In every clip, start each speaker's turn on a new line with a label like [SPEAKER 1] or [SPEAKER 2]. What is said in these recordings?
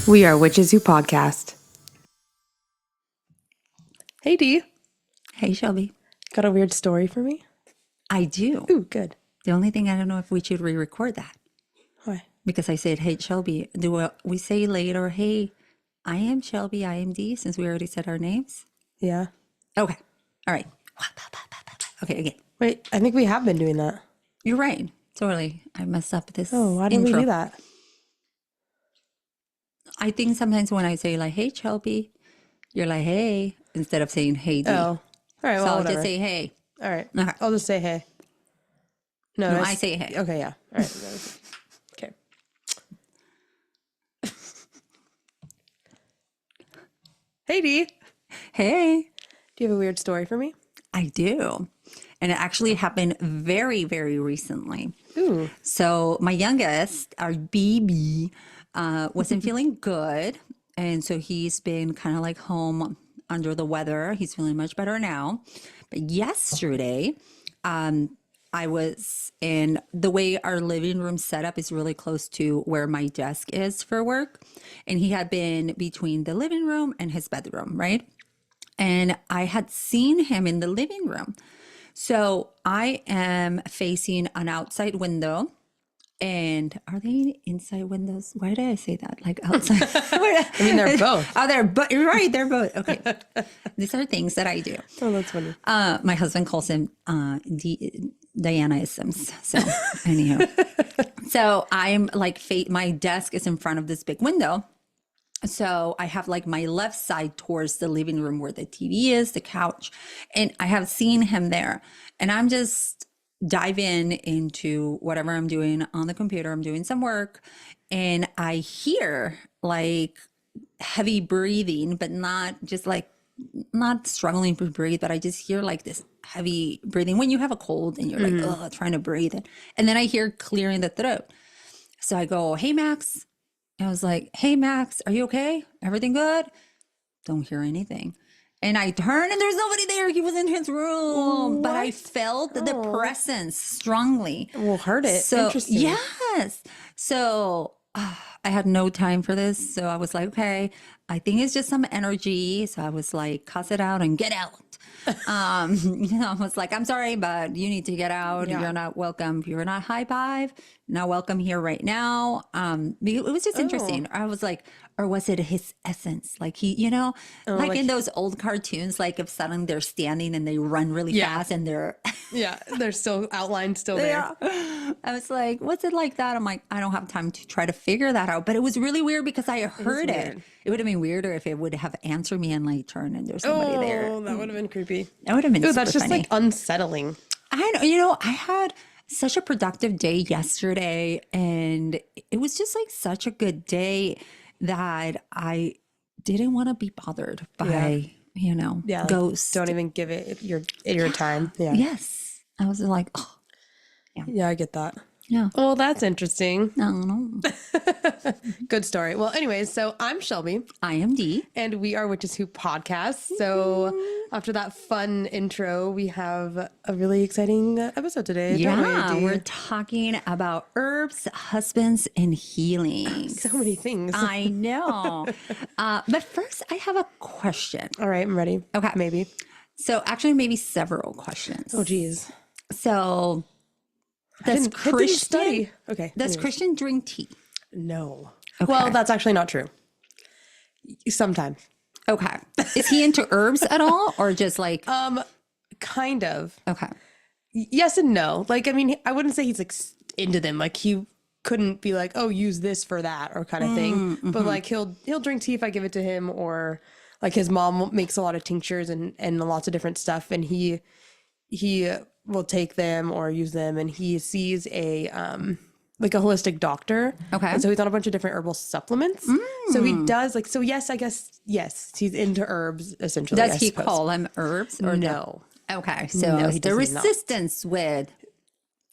[SPEAKER 1] We are Witches Who Podcast. Hey, Dee.
[SPEAKER 2] Hey, Shelby.
[SPEAKER 1] Got a weird story for me?
[SPEAKER 2] I do.
[SPEAKER 1] Ooh, good.
[SPEAKER 2] The only thing I don't know if we should re-record that
[SPEAKER 1] Why?
[SPEAKER 2] because I said, hey, Shelby. Do we say later, hey, I am Shelby, I am Dee, since we already said our names?
[SPEAKER 1] Yeah.
[SPEAKER 2] Okay. All right. Okay, again.
[SPEAKER 1] Wait, I think we have been doing that.
[SPEAKER 2] You're right. Totally. I messed up this
[SPEAKER 1] Oh, why did we
[SPEAKER 2] intro.
[SPEAKER 1] do that?
[SPEAKER 2] I think sometimes when I say like, hey, Shelby, you're like, hey, instead of saying, hey, Dee.
[SPEAKER 1] Oh. All right, well,
[SPEAKER 2] so I'll
[SPEAKER 1] whatever.
[SPEAKER 2] just say, hey.
[SPEAKER 1] All right.
[SPEAKER 2] Okay.
[SPEAKER 1] I'll just say hey.
[SPEAKER 2] No, I say hey.
[SPEAKER 1] Okay, yeah. All right. Okay. Hey, Dee.
[SPEAKER 2] Hey.
[SPEAKER 1] Do you have a weird story for me?
[SPEAKER 2] I do. And it actually happened very, very recently.
[SPEAKER 1] Ooh.
[SPEAKER 2] So my youngest, our baby, wasn't feeling good. And so he's been kind of like home under the weather. He's feeling much better now. But yesterday, I was in the way our living room setup is really close to where my desk is for work. And he had been between the living room and his bedroom, right? And I had seen him in the living room. So I am facing an outside window. And are they inside windows? Why did I say that? Like outside?
[SPEAKER 1] I mean, they're both.
[SPEAKER 2] Oh, they're both. You're right. They're both. Okay. These are things that I do.
[SPEAKER 1] Oh, that's funny.
[SPEAKER 2] My husband calls him Diana-isms. So anyhow. So I'm like, my desk is in front of this big window. So I have like my left side towards the living room where the TV is, the couch, and I have seen him there. And I'm just diving into whatever I'm doing on the computer. I'm doing some work and I hear like heavy breathing, but not just like, not struggling to breathe, but I just hear like this heavy breathing when you have a cold and you're like, oh, trying to breathe it. And then I hear clearing the throat. So I go, hey, Max. I was like, hey, Max, are you okay? Everything good? Don't hear anything. And I turn and there's nobody there. He was in his room. But I felt the presence strongly.
[SPEAKER 1] We'll heard it.
[SPEAKER 2] So,
[SPEAKER 1] Interesting.
[SPEAKER 2] yes. So I had no time for this. So I was like, okay, I think it's just some energy. So I was like, cuss it out and get out. I was like, I'm sorry, but you need to get out. Yeah. You're not welcome. You're not high five. Not welcome here right now. It was just interesting. I was like, or was it his essence? Like he, like in those old cartoons, like if suddenly they're standing and they run really fast and they're
[SPEAKER 1] they're still outlined still there.
[SPEAKER 2] I was like, what's it like that? I'm like, I don't have time to try to figure that out. But it was really weird because I heard it. It would have been weirder if it would have answered me and like turned and there's somebody there.
[SPEAKER 1] Oh, that would have been creepy.
[SPEAKER 2] That would have been super
[SPEAKER 1] that's just
[SPEAKER 2] funny.
[SPEAKER 1] Like unsettling.
[SPEAKER 2] I know, I had such a productive day yesterday and it was just like such a good day that I didn't want to be bothered by,
[SPEAKER 1] like,
[SPEAKER 2] ghosts.
[SPEAKER 1] Don't even give it your time. Yeah.
[SPEAKER 2] Yes. I was like, oh.
[SPEAKER 1] Yeah, I get that.
[SPEAKER 2] Yeah.
[SPEAKER 1] Well, that's interesting.
[SPEAKER 2] I don't know.
[SPEAKER 1] Good story. Well, anyways, so I'm Shelby.
[SPEAKER 2] I am Dee.
[SPEAKER 1] And we are Witches Who Podcast. So after that fun intro, we have a really exciting episode today.
[SPEAKER 2] Yeah, we're talking about herbs, husbands, and healing.
[SPEAKER 1] So many things.
[SPEAKER 2] I know. But first, I have a question.
[SPEAKER 1] All right, I'm ready.
[SPEAKER 2] Okay.
[SPEAKER 1] Maybe.
[SPEAKER 2] So actually, maybe several questions.
[SPEAKER 1] Oh, geez.
[SPEAKER 2] So does
[SPEAKER 1] Christian
[SPEAKER 2] Christian drink tea?
[SPEAKER 1] No.
[SPEAKER 2] Okay.
[SPEAKER 1] Well, that's actually not true. Sometimes.
[SPEAKER 2] Okay. Is he into herbs at all or just like
[SPEAKER 1] kind of.
[SPEAKER 2] Okay.
[SPEAKER 1] Yes and no. Like, I mean, I wouldn't say he's like into them. Like he couldn't be like, oh, use this for that or kind of thing. But like he'll drink tea if I give it to him, or like his mom makes a lot of tinctures and lots of different stuff, and he will take them or use them, and he sees a like a holistic doctor.
[SPEAKER 2] Okay.
[SPEAKER 1] And so he's on a bunch of different herbal supplements. So he does like, so yes, I guess, yes, he's into herbs essentially.
[SPEAKER 2] Does he call them herbs or
[SPEAKER 1] no?
[SPEAKER 2] Okay. So
[SPEAKER 1] No, he
[SPEAKER 2] the
[SPEAKER 1] does
[SPEAKER 2] resistance with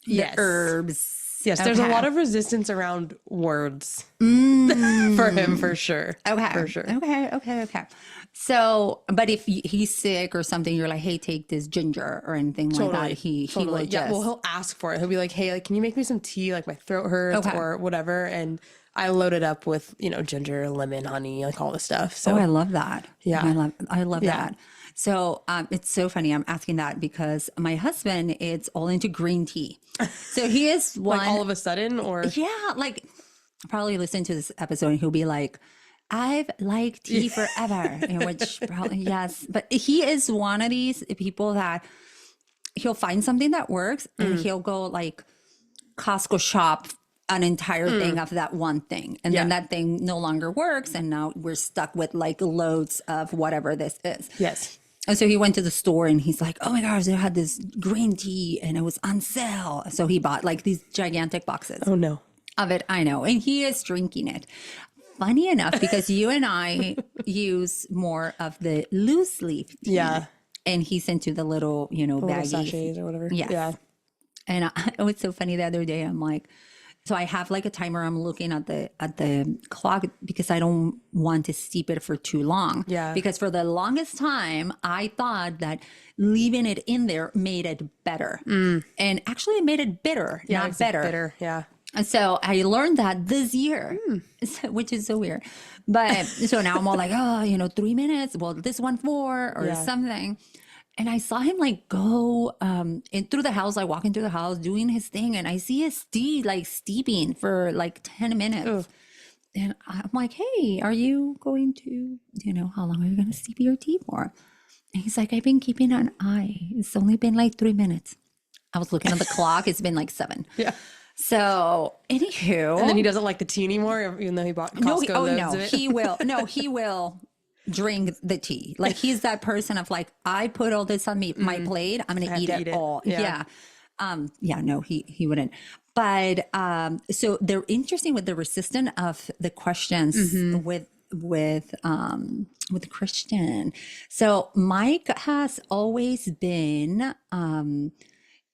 [SPEAKER 2] the herbs.
[SPEAKER 1] Yes, there's a lot of resistance around words for him, for sure.
[SPEAKER 2] Okay.
[SPEAKER 1] For sure.
[SPEAKER 2] Okay. So, but if he's sick or something, you're like, hey, take this ginger or anything like that. He will just...
[SPEAKER 1] Well, he'll ask for it. He'll be like, hey, like, can you make me some tea? Like my throat hurts or whatever. And I load it up with, ginger, lemon, honey, like all the stuff. So
[SPEAKER 2] Oh, I love that.
[SPEAKER 1] Yeah.
[SPEAKER 2] I love that. So it's so funny. I'm asking that because my husband is all into green tea. So he is one.
[SPEAKER 1] like all of a sudden, or
[SPEAKER 2] Yeah, like probably listen to this episode and he'll be like, I've liked tea forever. Which probably, yes. But he is one of these people that he'll find something that works and he'll go like Costco shop an entire thing of that one thing. And then that thing no longer works. And now we're stuck with like loads of whatever this is.
[SPEAKER 1] Yes.
[SPEAKER 2] And so he went to the store and he's like, oh my gosh, they had this green tea and it was on sale. So he bought like these gigantic boxes
[SPEAKER 1] Oh no.
[SPEAKER 2] of it. I know. And he is drinking it. Funny enough, because you and I use more of the loose leaf tea.
[SPEAKER 1] Yeah.
[SPEAKER 2] And he's into the little,
[SPEAKER 1] Little
[SPEAKER 2] baggies.
[SPEAKER 1] sachets or whatever.
[SPEAKER 2] Yes.
[SPEAKER 1] Yeah.
[SPEAKER 2] And it was so funny the other day. I'm like, so I have like a timer. I'm looking at the clock because I don't want to steep it for too long.
[SPEAKER 1] Yeah.
[SPEAKER 2] Because for the longest time, I thought that leaving it in there made it better. And actually it made it bitter,
[SPEAKER 1] Yeah.
[SPEAKER 2] not
[SPEAKER 1] It's
[SPEAKER 2] better.
[SPEAKER 1] bitter. Yeah.
[SPEAKER 2] And so I learned that this year, which is so weird. But so now I'm all like, 3 minutes. Well, this one 4 or something. And I saw him like go in through the house, like walking through the house, doing his thing. And I see his tea like steeping for like 10 minutes.
[SPEAKER 1] Ugh.
[SPEAKER 2] And I'm like, hey, are you going to, how long are you going to steep your tea for? And he's like, I've been keeping an eye. It's only been like 3 minutes. I was looking at the clock. It's been like 7.
[SPEAKER 1] Yeah.
[SPEAKER 2] So anywho.
[SPEAKER 1] And then he doesn't like the tea anymore, even though he bought Costco loads of it.
[SPEAKER 2] He will. No, he will drink the tea. Like he's that person of like, I put all this on my plate. I'm going to eat it all. Yeah. No, he wouldn't. But so they're interesting with the resistance of the questions with Christian. So Mike has always been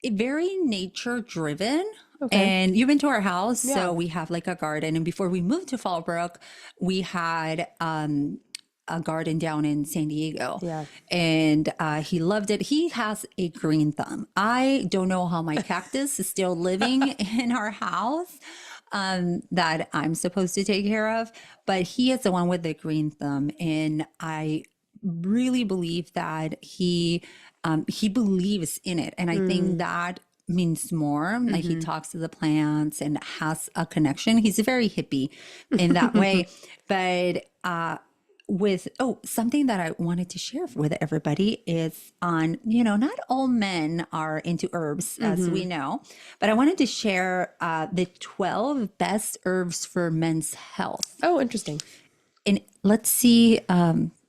[SPEAKER 2] very nature driven. Okay. And you've been to our house. Yeah. So we have like a garden. And before we moved to Fallbrook, we had a garden down in San Diego.
[SPEAKER 1] Yeah.
[SPEAKER 2] And he loved it. He has a green thumb. I don't know how my cactus is still living in our house that I'm supposed to take care of. But he is the one with the green thumb. And I really believe that he believes in it. And I think that means more. Like he talks to the plants and has a connection. He's a very hippie in that way. But something that I wanted to share with everybody is on, not all men are into herbs, as we know, but I wanted to share the 12 best herbs for men's health.
[SPEAKER 1] Oh, interesting.
[SPEAKER 2] And let's see,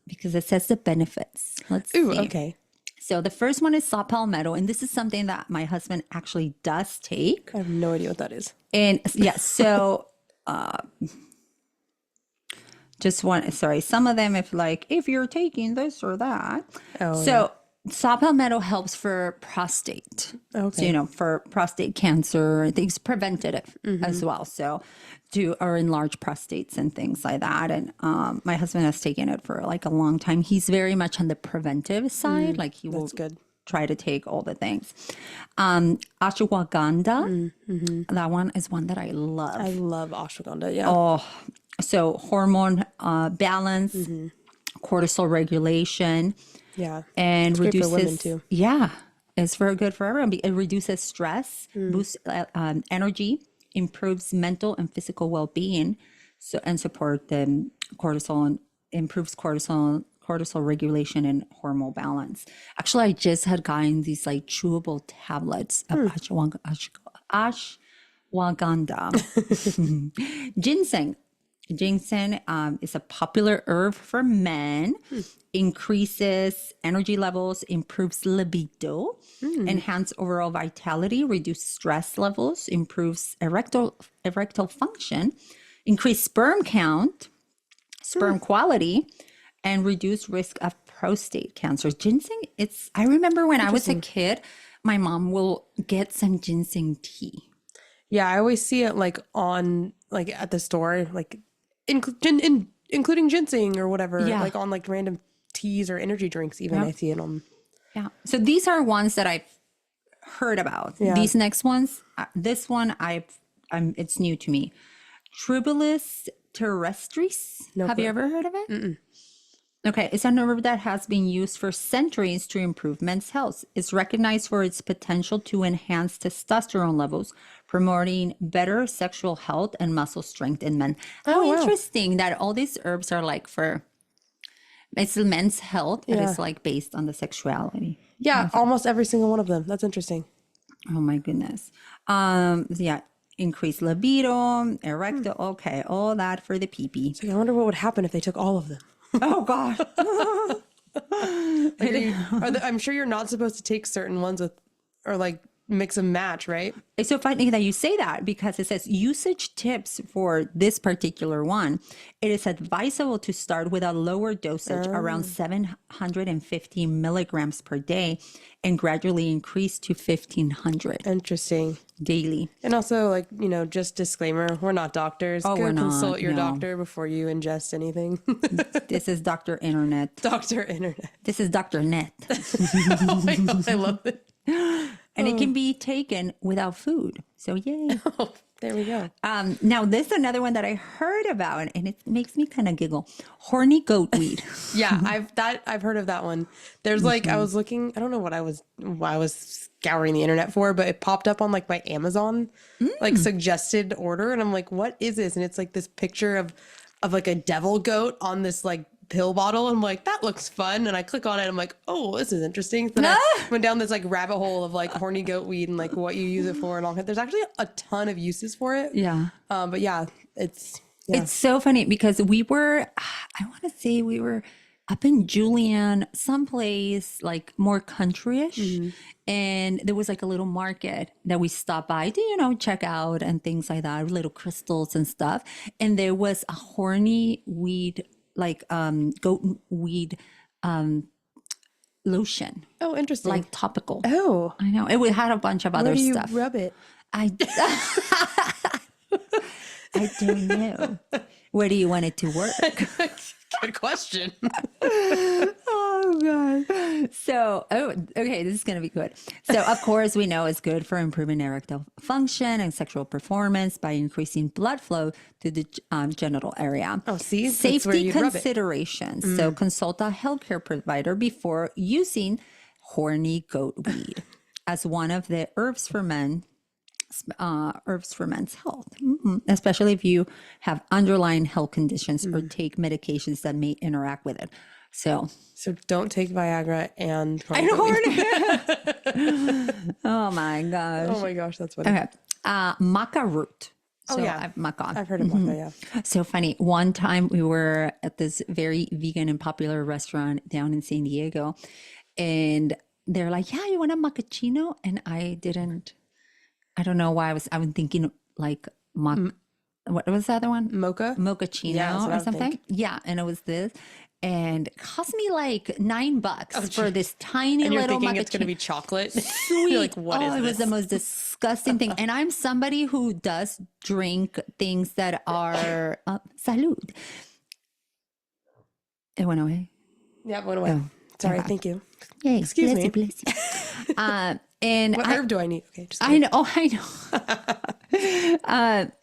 [SPEAKER 2] because it says the benefits. Let's see.
[SPEAKER 1] Okay.
[SPEAKER 2] So the first one is saw palmetto, and this is something that my husband actually does take.
[SPEAKER 1] I have no idea what that is.
[SPEAKER 2] And so some of them if you're taking this or that.
[SPEAKER 1] Oh,
[SPEAKER 2] so saw palmetto helps for prostate.
[SPEAKER 1] Okay.
[SPEAKER 2] So, for prostate cancer, things preventative as well. So or enlarge prostates and things like that. And my husband has taken it for like a long time. He's very much on the preventive side. Like he will try to take all the things. Ashwagandha. That one is one that I love.
[SPEAKER 1] I love ashwagandha. Yeah.
[SPEAKER 2] Oh, so hormone balance, cortisol regulation.
[SPEAKER 1] Yeah.
[SPEAKER 2] And
[SPEAKER 1] it's
[SPEAKER 2] reduces
[SPEAKER 1] great for women too.
[SPEAKER 2] Yeah. It's very good for everyone. It reduces stress, boosts energy, improves mental and physical well-being, and support the cortisol and improves cortisol regulation and hormone balance. Actually, I just had gotten these like chewable tablets of ashwagandha. Ginseng. Ginseng is a popular herb for men, increases energy levels, improves libido, enhance overall vitality, reduce stress levels, improves erectile function, increase sperm count, sperm quality, and reduce risk of prostate cancer. Ginseng, I remember when I was a kid, my mom will get some ginseng tea.
[SPEAKER 1] Yeah, I always see it like on like at the store, like including ginseng or whatever, like on like random teas or energy drinks even. I see it on.
[SPEAKER 2] Yeah. So these are ones that I've heard about. Yeah. These next ones, this one it's new to me. Tribulus terrestris.
[SPEAKER 1] No
[SPEAKER 2] Have you
[SPEAKER 1] clue.
[SPEAKER 2] ever heard of it? Okay, it's a herb that has been used for centuries to improve men's health. It's recognized for its potential to enhance testosterone levels, promoting better sexual health and muscle strength in men. How
[SPEAKER 1] wow.
[SPEAKER 2] interesting that all these herbs are like for it's men's health, but
[SPEAKER 1] Yeah.
[SPEAKER 2] it's like based on the sexuality.
[SPEAKER 1] Yeah, almost every single one of them. That's interesting.
[SPEAKER 2] Oh my goodness. Yeah, increased libido, erectile. Okay, all that for the pee-pee.
[SPEAKER 1] I wonder what would happen if they took all of them.
[SPEAKER 2] Oh God.
[SPEAKER 1] I'm sure you're not supposed to take certain ones with, or like mix and match, right?
[SPEAKER 2] It's so funny that you say that because it says usage tips for this particular one. It is advisable to start with a lower dosage, around 750 milligrams per day, and gradually increase to 1,500
[SPEAKER 1] Interesting.
[SPEAKER 2] daily.
[SPEAKER 1] And also, like, just disclaimer, we're not doctors.
[SPEAKER 2] Oh,
[SPEAKER 1] Go
[SPEAKER 2] we're not,
[SPEAKER 1] consult your
[SPEAKER 2] no.
[SPEAKER 1] doctor before you ingest anything.
[SPEAKER 2] This is Dr. Internet.
[SPEAKER 1] Dr. Internet.
[SPEAKER 2] This is Dr. Net.
[SPEAKER 1] Oh my God, I love it.
[SPEAKER 2] And it can be taken without food. So yay.
[SPEAKER 1] Oh, there we go.
[SPEAKER 2] Now this is another one that I heard about and it makes me kind of giggle. Horny goat weed.
[SPEAKER 1] Yeah, I've heard of that one. There's like, I was looking, I don't know what I was scouring the internet for, but it popped up on like my Amazon like suggested order, and I'm like, what is this? And it's like this picture of like a devil goat on this like pill bottle. I'm like, that looks fun. And I click on it. I'm like, oh, this is interesting. So then I went down this like rabbit hole of like horny goat weed and like what you use it for and all that. There's actually a ton of uses for it.
[SPEAKER 2] Yeah.
[SPEAKER 1] But yeah, it's
[SPEAKER 2] so funny because we were up in Julian, someplace like more countryish. And there was like a little market that we stopped by to, check out and things like that, little crystals and stuff. And there was a horny weed, like goat weed lotion,
[SPEAKER 1] oh, interesting.
[SPEAKER 2] like topical.
[SPEAKER 1] Oh,
[SPEAKER 2] I know. It had a bunch of other
[SPEAKER 1] where do you
[SPEAKER 2] stuff.
[SPEAKER 1] rub it?
[SPEAKER 2] I don't know. Where do you want it to work?
[SPEAKER 1] Good question.
[SPEAKER 2] Oh God. So, okay, this is going to be good. So, of course, we know it's good for improving erectile function and sexual performance by increasing blood flow to the genital area.
[SPEAKER 1] Oh, see? That's where
[SPEAKER 2] Safety
[SPEAKER 1] you'd rub it.
[SPEAKER 2] considerations. So, consult a healthcare provider before using horny goat weed as one of the herbs for men's health, especially if you have underlying health conditions or take medications that may interact with it. So
[SPEAKER 1] don't take Viagra and
[SPEAKER 2] I know. Oh my gosh.
[SPEAKER 1] Oh my gosh, that's funny.
[SPEAKER 2] Okay. Maca root. So
[SPEAKER 1] yeah.
[SPEAKER 2] maca.
[SPEAKER 1] I've heard of maca, yeah.
[SPEAKER 2] So funny. One time we were at this very vegan and popular restaurant down in San Diego, and they're like, "Yeah, you want a macchiato?" And I don't know why I was thinking like what was the other one? Mochaccino
[SPEAKER 1] Yeah,
[SPEAKER 2] or something. Yeah, and it was this. And it cost me like $9 for this tiny
[SPEAKER 1] And you're
[SPEAKER 2] little
[SPEAKER 1] thinking it's going to
[SPEAKER 2] macchiato.
[SPEAKER 1] be chocolate.
[SPEAKER 2] Sweet.
[SPEAKER 1] You're like, what is
[SPEAKER 2] It was
[SPEAKER 1] this?
[SPEAKER 2] the most disgusting thing. And I'm somebody who does drink things that are salud. It went away.
[SPEAKER 1] Yeah, it went away. Sorry, thank you.
[SPEAKER 2] Yay.
[SPEAKER 1] Excuse me.
[SPEAKER 2] Bless you. And
[SPEAKER 1] What herb do I need? Okay, just kidding.
[SPEAKER 2] I know.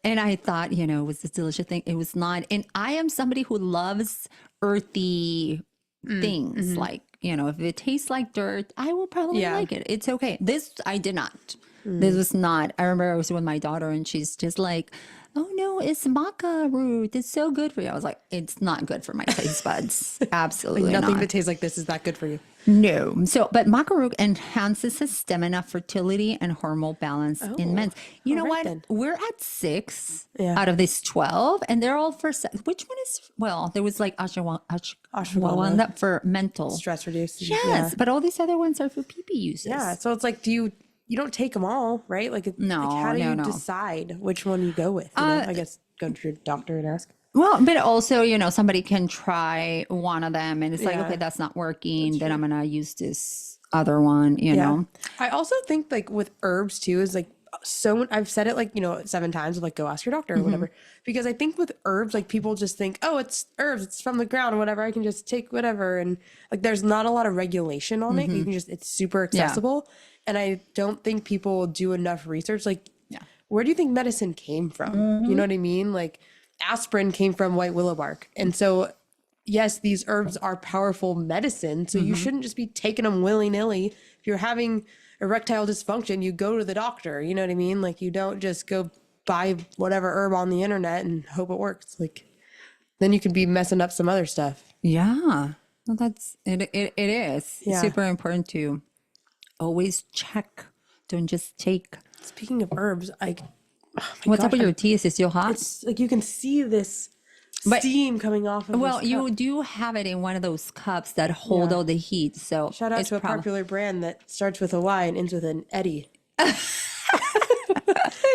[SPEAKER 2] And I thought, it was this delicious thing. It was not. And I am somebody who loves earthy things. Like, if it tastes like dirt, I will probably like it. It's okay. This, I did not. This was not. I remember I was with my daughter and she's just like, oh no, it's maca root. It's so good for you. I was like, it's not good for my taste buds. Absolutely
[SPEAKER 1] Nothing
[SPEAKER 2] not.
[SPEAKER 1] that tastes like this is that good for you.
[SPEAKER 2] No. So, but maca root enhances the stamina, fertility, and hormonal balance in men. You know what?
[SPEAKER 1] then.
[SPEAKER 2] We're at 6 out of these 12, and they're all for which one is? Well, there was like ashwagandha for mental
[SPEAKER 1] Stress reduced.
[SPEAKER 2] Yes, but all these other ones are for PP uses.
[SPEAKER 1] Yeah. So it's like, you don't take them all, right? Like,
[SPEAKER 2] No,
[SPEAKER 1] how do you
[SPEAKER 2] no.
[SPEAKER 1] decide which one you go with? I guess go to your doctor and ask.
[SPEAKER 2] Well, but also, somebody can try one of them and it's like, okay, that's not working. Then I'm going to use this other one, you know?
[SPEAKER 1] I also think like with herbs too is like, I've said it like, 7 times, like go ask your doctor or whatever, because I think with herbs, like people just think, oh, it's herbs, it's from the ground or whatever. I can just take whatever. And like, there's not a lot of regulation on it. You can it's super accessible. And I don't think people do enough research. Like where do you think medicine came from? You know what I mean? Like aspirin came from white willow bark. And so, yes, these herbs are powerful medicine. So you shouldn't just be taking them willy-nilly. If you're having erectile dysfunction, you go to the doctor. You know what I mean? Like you don't just go buy whatever herb on the internet and hope it works. Like then you could be messing up some other stuff.
[SPEAKER 2] Yeah. Well, that's it. It is super important to always check. Don't just take.
[SPEAKER 1] Speaking of herbs, like,
[SPEAKER 2] What's up with your tea? Is it still hot?
[SPEAKER 1] It's like you can see this steam coming off of
[SPEAKER 2] Well,
[SPEAKER 1] this
[SPEAKER 2] you
[SPEAKER 1] cup.
[SPEAKER 2] do have it in one of those cups that hold all the heat. So
[SPEAKER 1] Shout out to a popular brand that starts with a Y and ends with an Eddie.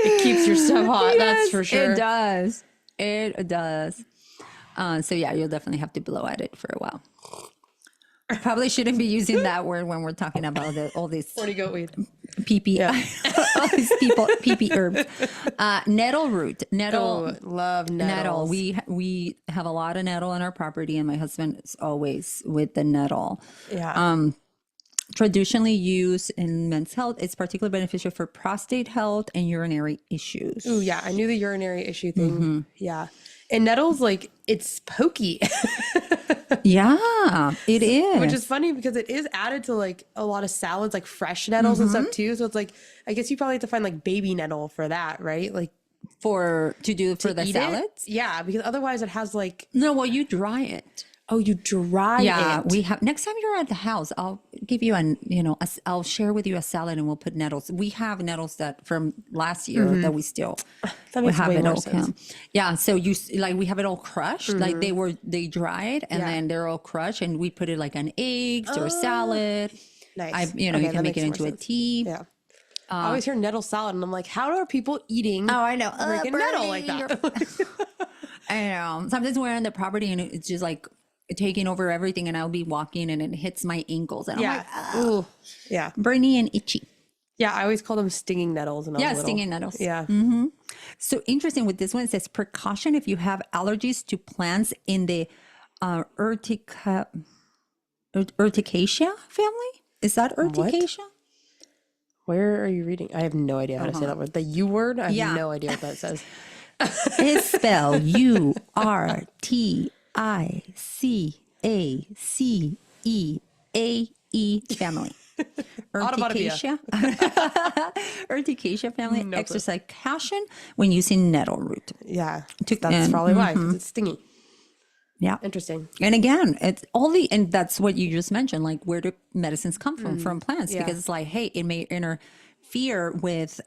[SPEAKER 1] It keeps your stuff hot, that's for sure.
[SPEAKER 2] It does. It does. So yeah, you'll definitely have to blow at it for a while. Probably shouldn't be using that word when we're talking about all these
[SPEAKER 1] Horny goat weed.
[SPEAKER 2] PP, all these PP herbs. Nettle root. Nettle.
[SPEAKER 1] Oh, love nettles.
[SPEAKER 2] Nettle. We have a lot of nettle in our property, and my husband is always with the nettle.
[SPEAKER 1] Yeah.
[SPEAKER 2] Traditionally used in men's health, it's particularly beneficial for prostate health and urinary issues.
[SPEAKER 1] Oh yeah, I knew the urinary issue thing. Yeah. And nettles, like, it's pokey.
[SPEAKER 2] Yeah, it is.
[SPEAKER 1] Which is funny because it is added to like a lot of salads, like fresh nettles and stuff too. So it's like, I guess you probably have to find like baby nettle for that, right? Like
[SPEAKER 2] for the
[SPEAKER 1] eat
[SPEAKER 2] salads?
[SPEAKER 1] it? Yeah, because otherwise it has like,
[SPEAKER 2] No, well, you dry it.
[SPEAKER 1] oh, you dry it.
[SPEAKER 2] We have. Next time you're at the house, I'll give you I'll share with you a salad, and we'll put nettles. We have nettles that from last year that we still
[SPEAKER 1] That makes
[SPEAKER 2] have
[SPEAKER 1] way
[SPEAKER 2] it
[SPEAKER 1] more
[SPEAKER 2] all.
[SPEAKER 1] sense.
[SPEAKER 2] Yeah, so we have it all crushed. Like they dried, and then they're all crushed, and we put it like on eggs or salad.
[SPEAKER 1] Nice.
[SPEAKER 2] You
[SPEAKER 1] Okay,
[SPEAKER 2] can
[SPEAKER 1] that
[SPEAKER 2] make it
[SPEAKER 1] makes
[SPEAKER 2] into
[SPEAKER 1] more
[SPEAKER 2] a
[SPEAKER 1] sense.
[SPEAKER 2] tea.
[SPEAKER 1] Yeah. I always hear nettle salad, and I'm like, how are people eating?
[SPEAKER 2] Oh, I know.
[SPEAKER 1] freaking nettle like that?
[SPEAKER 2] I know. Sometimes we're on the property and it's just like taking over everything, and I'll be walking and it hits my ankles, and I'm
[SPEAKER 1] Yeah.
[SPEAKER 2] like, oh,
[SPEAKER 1] Ooh. Yeah.
[SPEAKER 2] burny and itchy.
[SPEAKER 1] Yeah. I always call them stinging nettles. And
[SPEAKER 2] Stinging nettles.
[SPEAKER 1] Yeah.
[SPEAKER 2] So interesting with this one, it says precaution if you have allergies to plants in the urticaceae family. Is that urticaceae?
[SPEAKER 1] Where are you reading? I have no idea how to say that word. The U word? I have no idea what that says.
[SPEAKER 2] It's spelled Urticaceae family. Urticaceae. Urticaceae family. Exercise caution when using nettle root.
[SPEAKER 1] Yeah. That's probably why. 'Cause it's stingy.
[SPEAKER 2] Yeah.
[SPEAKER 1] Interesting.
[SPEAKER 2] And again, it's and that's what you just mentioned, like where do medicines come from? From plants, because it's like, hey, it may interfere with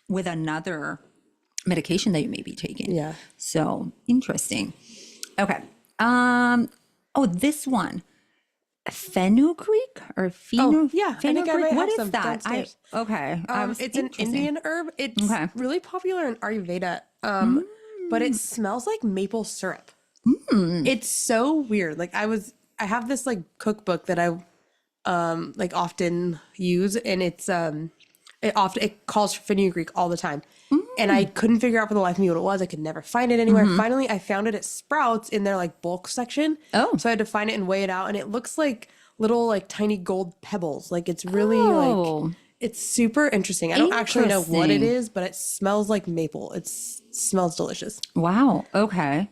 [SPEAKER 2] with another medication that you may be taking.
[SPEAKER 1] Yeah.
[SPEAKER 2] So interesting. Okay. This one. Fenugreek or fenugreek?
[SPEAKER 1] Yeah. I think I might
[SPEAKER 2] What
[SPEAKER 1] have
[SPEAKER 2] is
[SPEAKER 1] some
[SPEAKER 2] that?
[SPEAKER 1] downstairs. It's an Indian herb. It's really popular in Ayurveda. But it smells like maple syrup. It's so weird. Like I have this like cookbook that I like often use, and it calls for fenugreek all the time. And I couldn't figure out for the life of me what it was. I could never find it anywhere. Finally, I found it at Sprouts in their like bulk section.
[SPEAKER 2] Oh.
[SPEAKER 1] So I had to find it and weigh it out, and it looks like little like tiny gold pebbles. Like it's really like it's super interesting. I don't actually know what it is, but it smells like maple. It smells delicious.
[SPEAKER 2] Wow. Okay.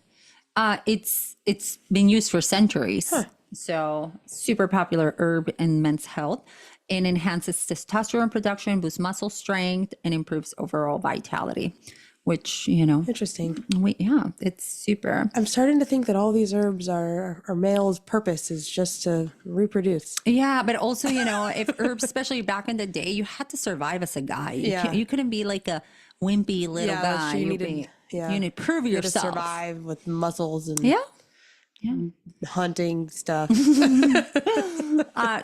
[SPEAKER 2] It's been used for centuries. So super popular herb in men's health, and enhances testosterone production, boosts muscle strength, and improves overall vitality, which,
[SPEAKER 1] Interesting.
[SPEAKER 2] it's super.
[SPEAKER 1] I'm starting to think that all these herbs are male's purpose is just to reproduce.
[SPEAKER 2] Yeah, but also, if herbs, especially back in the day, you had to survive as a guy. You couldn't be like a wimpy little guy.
[SPEAKER 1] You
[SPEAKER 2] You
[SPEAKER 1] need
[SPEAKER 2] need to prove
[SPEAKER 1] to
[SPEAKER 2] yourself.
[SPEAKER 1] survive with muscles and hunting stuff.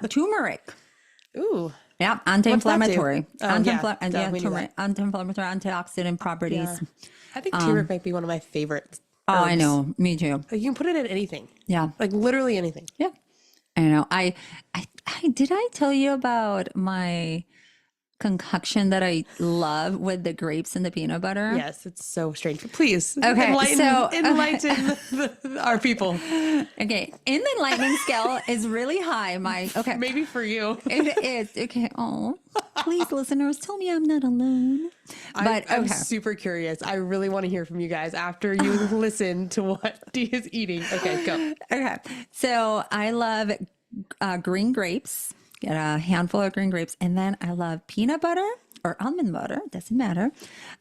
[SPEAKER 2] Turmeric.
[SPEAKER 1] Ooh.
[SPEAKER 2] Yeah, anti-inflammatory.
[SPEAKER 1] Anti-inflammatory,
[SPEAKER 2] Anti-inflammatory, antioxidant properties.
[SPEAKER 1] Yeah. I think turmeric might be one of my favorites.
[SPEAKER 2] Oh, I know. Me too.
[SPEAKER 1] Like you can put it in anything.
[SPEAKER 2] Yeah.
[SPEAKER 1] Like literally anything.
[SPEAKER 2] Yeah. I know. I did I tell you about my concoction that I love with the grapes and the peanut butter?
[SPEAKER 1] Yes, it's so strange. Please,
[SPEAKER 2] Okay,
[SPEAKER 1] enlighten our people.
[SPEAKER 2] Okay, in the enlightening scale is really high. Maybe
[SPEAKER 1] for you.
[SPEAKER 2] it is okay. Oh, Please, listeners, tell me I'm not alone. But
[SPEAKER 1] I'm super curious. I really want to hear from you guys after you listen to what Dee is eating. Okay, go.
[SPEAKER 2] Okay. So I love green grapes. Get a handful of green grapes. And then I love peanut butter or almond butter. Doesn't matter.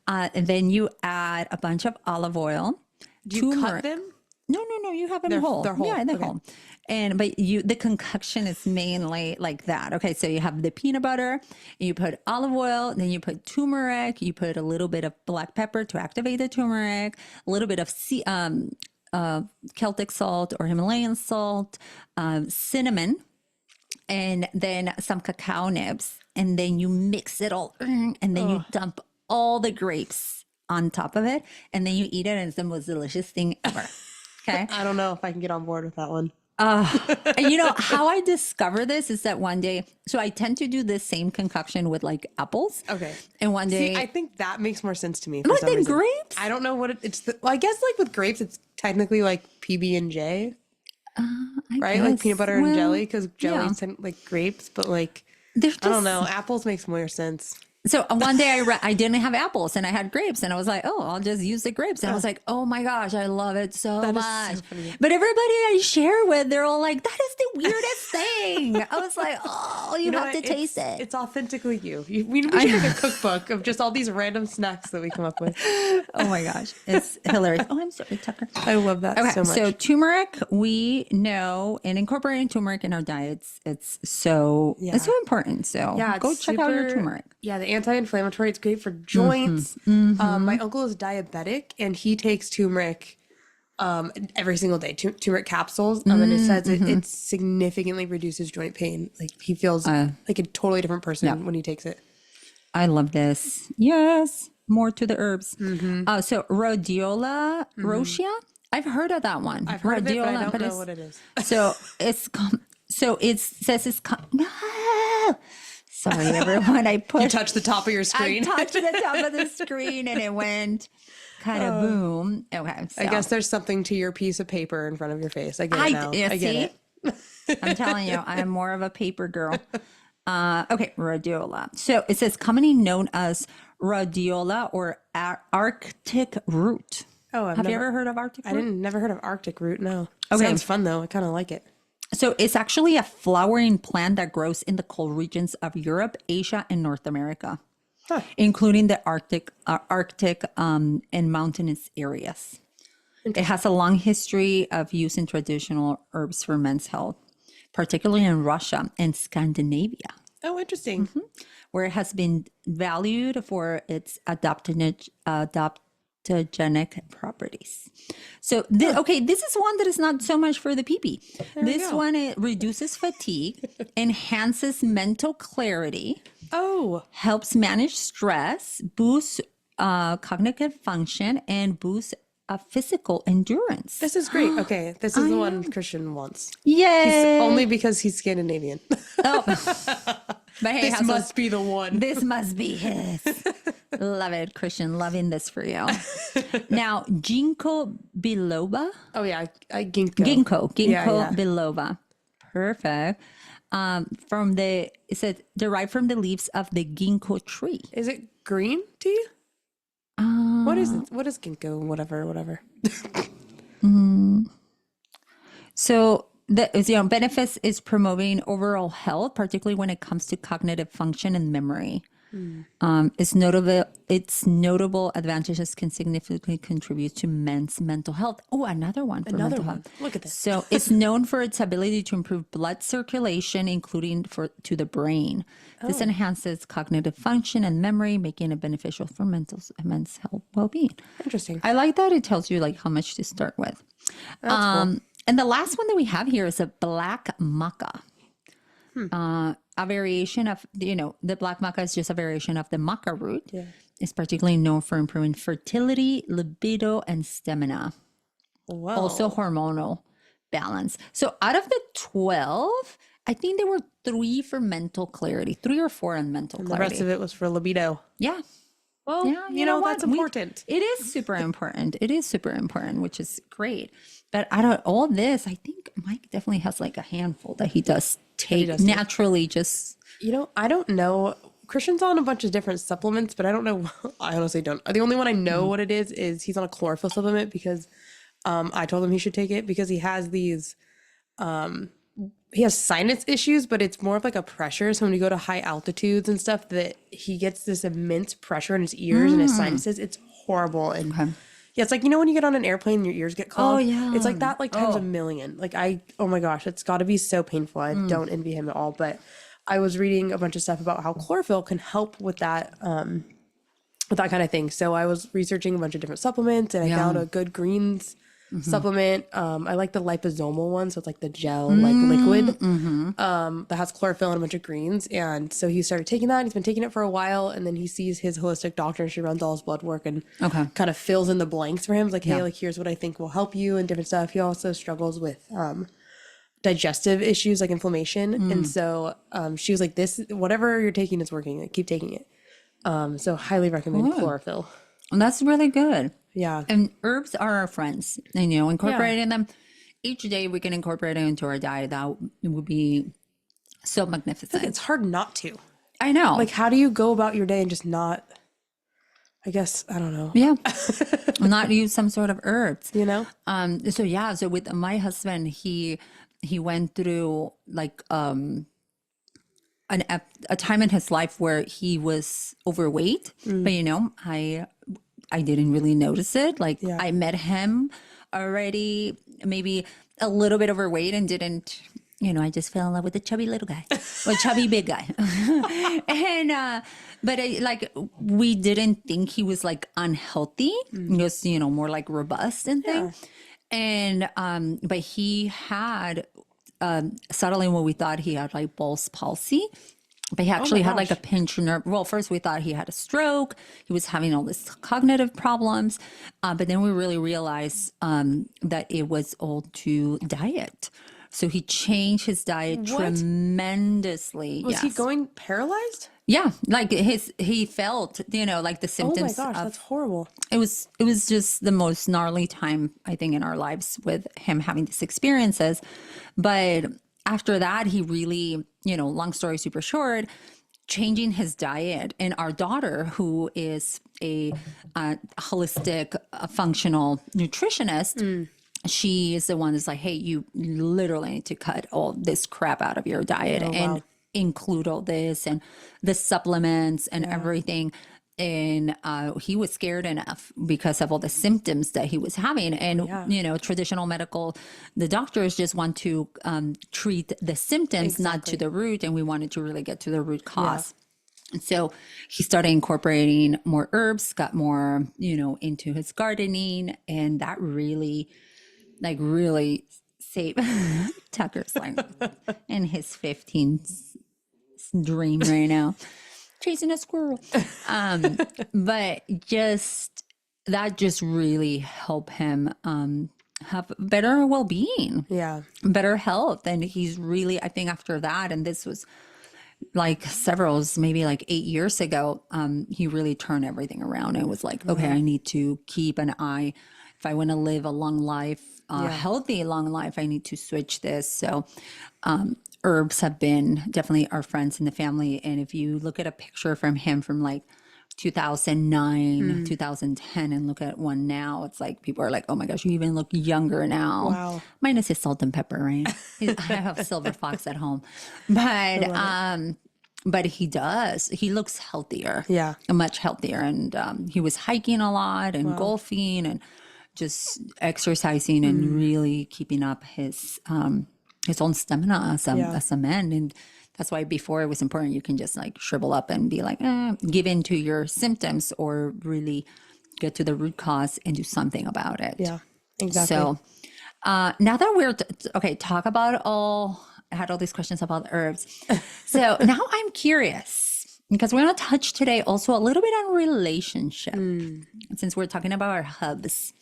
[SPEAKER 2] And then you add a bunch of olive oil.
[SPEAKER 1] Do you cut them?
[SPEAKER 2] No. You have them whole.
[SPEAKER 1] They're whole.
[SPEAKER 2] Yeah, they're whole. But the concoction is mainly like that. Okay, so you have the peanut butter, you put olive oil, then you put turmeric, you put a little bit of black pepper to activate the turmeric, a little bit of Celtic salt or Himalayan salt, cinnamon, and then some cacao nibs, and then you mix it all, and then you dump all the grapes on top of it, and then you eat it, and it's the most delicious thing ever. Okay.
[SPEAKER 1] I don't know if I can get on board with that one.
[SPEAKER 2] And you know how I discover this is that one day, so I tend to do this same concoction with like apples.
[SPEAKER 1] Okay.
[SPEAKER 2] And one day,
[SPEAKER 1] I think that makes more sense to me.
[SPEAKER 2] like the grapes.
[SPEAKER 1] I don't know what it's. Well, I guess like with grapes, it's technically like PB&J, right? Like peanut butter and jelly, because jelly's like grapes, but like I don't know. Apples makes more sense.
[SPEAKER 2] So one day I didn't have apples and I had grapes and I was like, oh, I'll just use the grapes. And I was like, oh my gosh, I love it so much. So but everybody I share with, they're all like, that is the weirdest thing. I was like, oh, you have to taste it.
[SPEAKER 1] It's authentically you. We should make a cookbook of just all these random snacks that we come up with.
[SPEAKER 2] Oh my gosh. It's hilarious. Oh, I'm sorry, Tucker.
[SPEAKER 1] I love that so much.
[SPEAKER 2] So turmeric, we know, and incorporating turmeric in our diets, it's so important. So go check out your turmeric.
[SPEAKER 1] Yeah, the anti-inflammatory. It's great for joints. My uncle is diabetic, and he takes turmeric every single day. Turmeric capsules, and it says it significantly reduces joint pain. Like he feels like a totally different person when he takes it.
[SPEAKER 2] I love this. Yes, more to the herbs. So rhodiola rosea. I've heard of that one.
[SPEAKER 1] I've heard of it, but I don't know what it is.
[SPEAKER 2] So it says it's. No. Sorry, everyone.
[SPEAKER 1] You touched the top of your screen.
[SPEAKER 2] I touched the top of the screen and it went kind of boom. Okay. So.
[SPEAKER 1] I guess there's something to your piece of paper in front of your face. I get it now. I get it.
[SPEAKER 2] I'm telling you, I am more of a paper girl. Okay, rhodiola. So it says commonly known as rhodiola or Arctic root.
[SPEAKER 1] Oh,
[SPEAKER 2] have you ever heard of Arctic root?
[SPEAKER 1] Never heard of Arctic root. No.
[SPEAKER 2] Okay.
[SPEAKER 1] Sounds fun though. I kind of like it.
[SPEAKER 2] So it's actually a flowering plant that grows in the cold regions of Europe, Asia, and North America, including the Arctic and mountainous areas. It has a long history of use in traditional herbs for men's health, particularly in Russia and Scandinavia.
[SPEAKER 1] Oh, interesting.
[SPEAKER 2] Where it has been valued for its adaptogenic properties. So, this is one that is not so much for the pee-pee. This one, it reduces fatigue, enhances mental clarity, helps manage stress, boosts cognitive function, and boosts physical endurance.
[SPEAKER 1] This is great. Okay, this is the one Christian wants.
[SPEAKER 2] Yay!
[SPEAKER 1] Only because he's Scandinavian.
[SPEAKER 2] But hey,
[SPEAKER 1] this must be the one.
[SPEAKER 2] This must be his. Love it, Christian. Loving this for you. Now, ginkgo biloba.
[SPEAKER 1] Oh yeah, ginkgo.
[SPEAKER 2] Ginkgo biloba. Perfect. It said derived from the leaves of the ginkgo tree.
[SPEAKER 1] Is it green tea? What is it? What is ginkgo? Whatever.
[SPEAKER 2] So the benefits is promoting overall health, particularly when it comes to cognitive function and memory. Its notable advantages can significantly contribute to men's mental health. Oh, another one for mental health.
[SPEAKER 1] Look at this.
[SPEAKER 2] So it's known for its ability to improve blood circulation, including to the brain. This enhances cognitive function and memory, making it beneficial for men's health well-being.
[SPEAKER 1] Interesting.
[SPEAKER 2] I like that it tells you like how much to start with. That's cool. And the last one that we have here is a black maca. A variation of, the black maca is just a variation of the maca root. Yeah. It's particularly known for improving fertility, libido, and stamina. Wow. Also hormonal balance. So out of the 12, I think there were 3 for mental clarity, 3 or 4 on mental clarity.
[SPEAKER 1] The rest of it was for libido.
[SPEAKER 2] Yeah.
[SPEAKER 1] Well, you know that's important.
[SPEAKER 2] It is super important. It is super important, which is great. But out of all this, I think Mike definitely has like a handful that he does take naturally. Just
[SPEAKER 1] I don't know Christian's on a bunch of different supplements, but I don't know. I honestly don't. The only one I know what it is he's on a chlorophyll supplement because I told him he should take it because he has these, he has sinus issues, but it's more of like a pressure. So when you go to high altitudes and stuff, that he gets this immense pressure in his ears and his sinuses. It's horrible. And yeah, it's like, you know, when you get on an airplane and your ears get clogged?
[SPEAKER 2] Oh, yeah.
[SPEAKER 1] It's like that, like times a million. Like oh my gosh, it's got to be so painful. I don't envy him at all. But I was reading a bunch of stuff about how chlorophyll can help with that kind of thing. So I was researching a bunch of different supplements and I found a good greens supplement. I like the liposomal one. So it's like the gel, like liquid that has chlorophyll and a bunch of greens. And so he started taking that. He's been taking it for a while. And then he sees his holistic doctor. She runs all his blood work and kind of fills in the blanks for him. It's like, hey, like, here's what I think will help you and different stuff. He also struggles with digestive issues like inflammation. And so she was like, this, whatever you're taking is working. Like, keep taking it. So highly recommend chlorophyll.
[SPEAKER 2] And that's really good.
[SPEAKER 1] Yeah.
[SPEAKER 2] And herbs are our friends. And, you know, incorporating them each day, we can incorporate it into our diet. That would be so magnificent.
[SPEAKER 1] It's hard not to.
[SPEAKER 2] I know.
[SPEAKER 1] Like, how do you go about your day and just not, I guess, I don't know.
[SPEAKER 2] Yeah. Not use some sort of herbs.
[SPEAKER 1] You know?
[SPEAKER 2] So with my husband, he went through like a time in his life where he was overweight, but you know, I didn't really notice it. Like I met him already maybe a little bit overweight and didn't, you know, I just fell in love with a chubby little guy or chubby big guy. And, but we didn't think he was like unhealthy. He was, you know, more like robust and things. And, but he had, suddenly when we thought he had like Bell's palsy, but he actually had like a pinched nerve. Well, first we thought he had a stroke. He was having all this cognitive problems. But then we really realized that it was all to diet. So he changed his diet tremendously.
[SPEAKER 1] Was he going paralyzed?
[SPEAKER 2] Yeah. Like he felt, you know, like the symptoms.
[SPEAKER 1] Oh my gosh, that's horrible.
[SPEAKER 2] It was just the most gnarly time, I think, in our lives with him having these experiences. But after that, he really, you know, long story super short, changing his diet. And our daughter, who is a holistic, functional nutritionist, she is the one that's like, hey, you literally need to cut all this crap out of your diet and include all this and the supplements and everything. And he was scared enough because of all the symptoms that he was having. And, you know, traditional medical, the doctors just want to treat the symptoms, not to the root. And we wanted to really get to the root cause. And so he started incorporating more herbs, got more, you know, into his gardening. And that really, like, really saved Tucker's like in his 15th dream right now. Chasing a squirrel. But that just really helped him have better well-being, better health. And he's really, I think after that, and this was like maybe like 8 years ago, he really turned everything around and was like, okay, I need to keep an eye. If I want to live a long life, healthy long life, I need to switch this. So herbs have been definitely our friends in the family. And if you look at a picture from him from like 2009, 2010, and look at one now, it's like people are like, oh my gosh, you even look younger now. Wow. Minus his salt and pepper, right? I have Silver Fox at home. But he does. He looks healthier. Yeah. Much healthier. And he was hiking a lot and golfing and just exercising and really keeping up his own stamina as a man. And that's why before it was important, you can just like shrivel up and be like, give in to your symptoms or really get to the root cause and do something about it. Yeah, exactly. So now that we're, talk about I had all these questions about herbs. So now I'm curious because we're going to touch today also a little bit on relationship since we're talking about our hubs.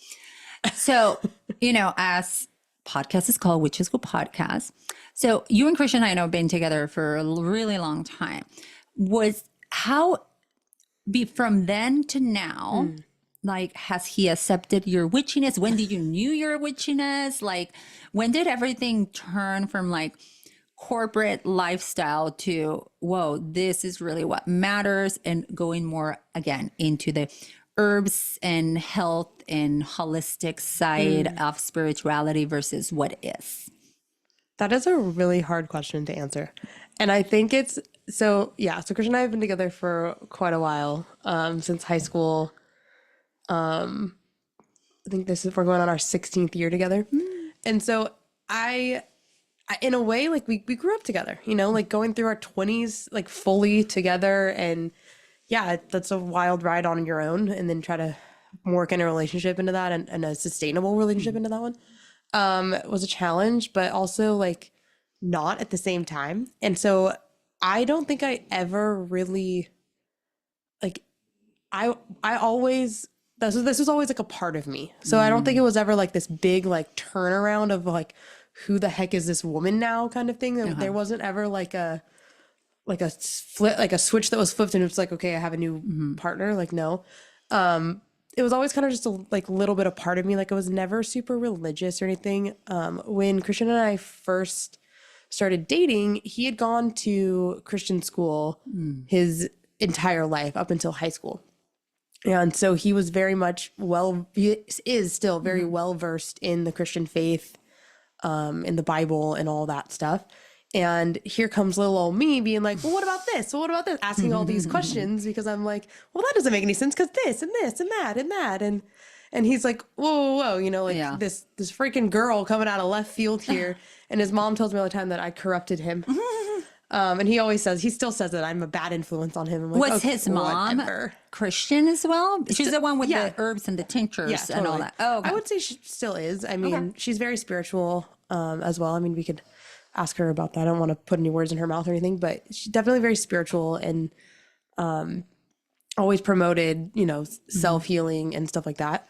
[SPEAKER 2] So, you know, as podcast is called Witches Go Podcast. So you and Christian, I know, have been together for a really long time. From then to now, like, has he accepted your witchiness? When did you knew your witchiness? Like, when did everything turn from like corporate lifestyle to, whoa, this is really what matters, and going more again into the herbs and health and holistic side of spirituality versus what is?
[SPEAKER 1] That is a really hard question to answer. And I think it's so, yeah. So Christian and I have been together for quite a while, since high school. I think we're going on our 16th year together. And so I in a way, like we grew up together, you know, like going through our 20s, like fully together. And yeah, that's a wild ride on your own, and then try to work in a relationship into that, and a sustainable relationship into that one. It was a challenge, but also like not at the same time. And so I don't think I ever really like I always this was always like a part of me. So I don't think it was ever like this big like turnaround of like, who the heck is this woman now kind of thing. There wasn't ever like a flip, like a switch that was flipped and it's like, okay, I have a new partner. Like, no. It was always kind of just a like little bit of part of me. Like, I was never super religious or anything. When Christian and I first started dating, he had gone to Christian school his entire life up until high school. And so he was very much he is still very well versed in the Christian faith, in the Bible and all that stuff. And here comes little old me being like, well, what about this? Well, what about this? Asking all these questions because I'm like, well, that doesn't make any sense because this and this and that and that. And he's like, whoa, you know, like this freaking girl coming out of left field here. And his mom tells me all the time that I corrupted him. And he still says that I'm a bad influence on him. I'm like,
[SPEAKER 2] Was his mom Christian as well? She's the one with the herbs and the tinctures and all that. Oh, okay.
[SPEAKER 1] I would say she still is. I mean, she's very spiritual as well. I mean, we could ask her about that. I don't want to put any words in her mouth or anything, but she's definitely very spiritual and always promoted, you know, self-healing and stuff like that.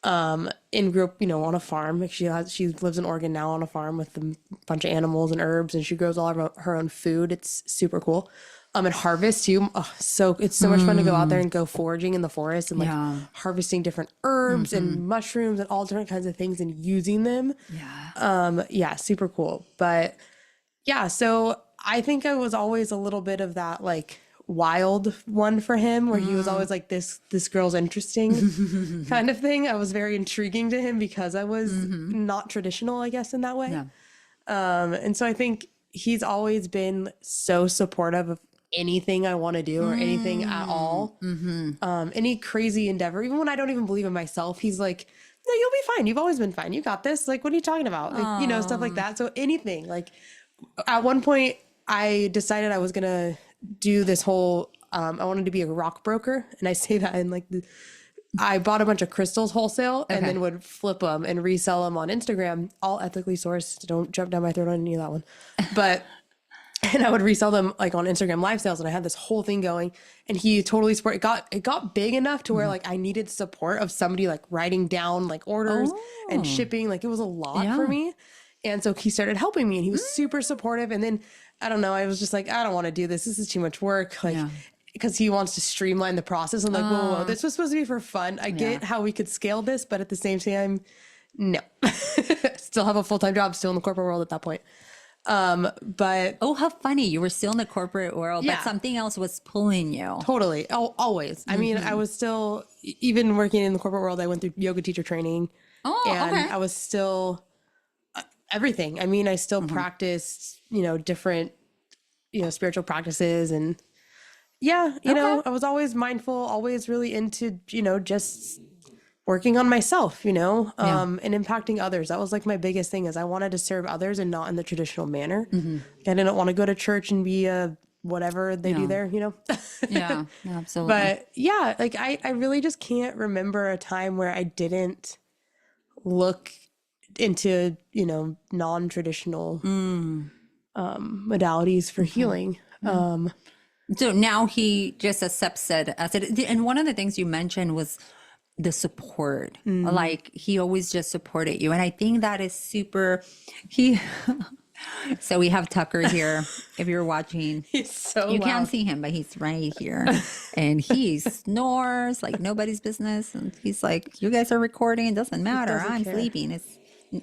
[SPEAKER 1] And grew up, you know, on a farm. Like she lives in Oregon now on a farm with a bunch of animals and herbs, and she grows all of her own food. It's super cool. And harvest too. Oh, so it's so much fun to go out there and go foraging in the forest and like harvesting different herbs and mushrooms and all different kinds of things and using them. Super cool. But yeah, so I think I was always a little bit of that like wild one for him, where he was always like, this girl's interesting kind of thing. I was very intriguing to him because I was not traditional, I guess, in that way. And so I think he's always been so supportive of anything I want to do or anything at all. Any crazy endeavor, even when I don't even believe in myself, he's like, no, you'll be fine. You've always been fine. You got this. Like, what are you talking about? Like, you know, stuff like that. So anything, like at one point I decided I was going to do this whole, I wanted to be a rock broker. And I say that in like, I bought a bunch of crystals wholesale and then would flip them and resell them on Instagram, all ethically sourced. Don't jump down my throat on any of that one. But, and I would resell them like on Instagram live sales. And I had this whole thing going, and he totally supported. It got big enough to where like I needed support of somebody like writing down like orders and shipping. Like it was a lot for me. And so he started helping me, and he was super supportive. And then I don't know, I was just like, I don't want to do this. This is too much work. Like, because he wants to streamline the process. I'm like, whoa, this was supposed to be for fun. I get how we could scale this, but at the same time, no. Still have a full-time job, still in the corporate world at that point. But
[SPEAKER 2] how funny. You were still in the corporate world, but something else was pulling you.
[SPEAKER 1] Totally. Oh, always. I mean, I was still, even working in the corporate world, I went through yoga teacher training. I was still everything. I mean, I still practiced, you know, different, you know, spiritual practices. And you know, I was always mindful, always really into, you know, just working on myself, you know, and impacting others. That was like my biggest thing, is I wanted to serve others and not in the traditional manner. Like, I didn't want to go to church and be a whatever they do there, you know?
[SPEAKER 2] Absolutely.
[SPEAKER 1] But yeah, like I really just can't remember a time where I didn't look into, you know, non-traditional modalities for healing.
[SPEAKER 2] So now he just accepts it as it. And one of the things you mentioned was the support. Like, he always just supported you. And I think that is super, so we have Tucker here. If you're watching,
[SPEAKER 1] He's so
[SPEAKER 2] you
[SPEAKER 1] loud.
[SPEAKER 2] can't see him, but he's right here. And he snores like nobody's business. And he's like, you guys are recording. It doesn't matter.
[SPEAKER 1] doesn't
[SPEAKER 2] I'm
[SPEAKER 1] care.
[SPEAKER 2] sleeping.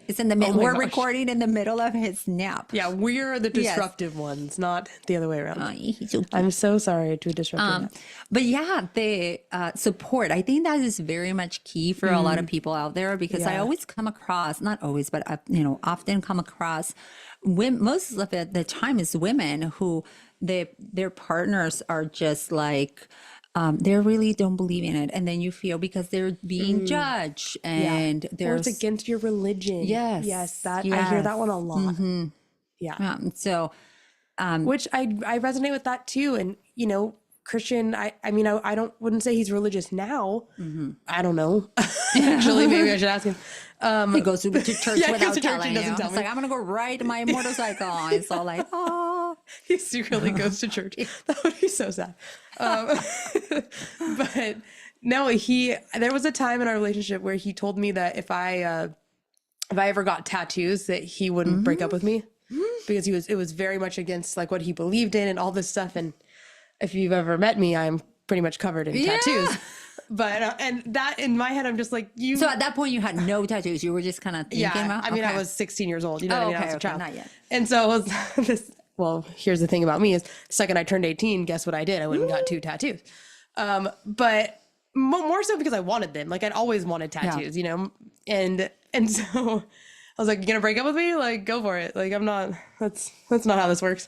[SPEAKER 2] It's in the middle.
[SPEAKER 1] my
[SPEAKER 2] We're
[SPEAKER 1] gosh.
[SPEAKER 2] recording in the middle of his nap.
[SPEAKER 1] Yeah, we're the disruptive ones, not the other way around.
[SPEAKER 2] He's so cute.
[SPEAKER 1] I'm so sorry to disrupt your nap.
[SPEAKER 2] But yeah, the support, I think that is very much key for a lot of people out there, because I
[SPEAKER 1] Yeah.
[SPEAKER 2] always come across, not always, but I, often come across most of it, the time is women who their partners are just like, they really don't believe in it. And then you feel because they're being judged and
[SPEAKER 1] Or
[SPEAKER 2] there's
[SPEAKER 1] it's against your religion.
[SPEAKER 2] Yes.
[SPEAKER 1] Yes, I hear that one a lot. Yeah.
[SPEAKER 2] so
[SPEAKER 1] Which I resonate with that too. And, Christian, I wouldn't say he's religious now. I don't know. Actually, maybe I should ask him.
[SPEAKER 2] he goes to church
[SPEAKER 1] Yeah, he goes
[SPEAKER 2] without
[SPEAKER 1] to church
[SPEAKER 2] telling
[SPEAKER 1] and doesn't
[SPEAKER 2] you.
[SPEAKER 1] tell
[SPEAKER 2] It's
[SPEAKER 1] me.
[SPEAKER 2] like, I'm going to go ride my motorcycle. It's all like, oh.
[SPEAKER 1] He secretly goes to church. That would be so sad. But no, there was a time in our relationship where he told me that if I ever got tattoos, that he wouldn't break up with me, because it was very much against like what he believed in and all this stuff. And if you've ever met me, I'm pretty much covered in tattoos. But and that in my head, I'm just like you.
[SPEAKER 2] So at that point, you had no tattoos. You were just kind of thinking about.
[SPEAKER 1] I mean, I was 16 years old. You know what I mean? I was a child.
[SPEAKER 2] Not yet.
[SPEAKER 1] And so it was this. Well, here's the thing about me: is the second I turned 18, guess what I did? I went and got 2 tattoos. But more so because I wanted them. Like I'd always wanted tattoos, and so I was like, "You gonna break up with me? Like, go for it. Like, I'm not. That's not how this works."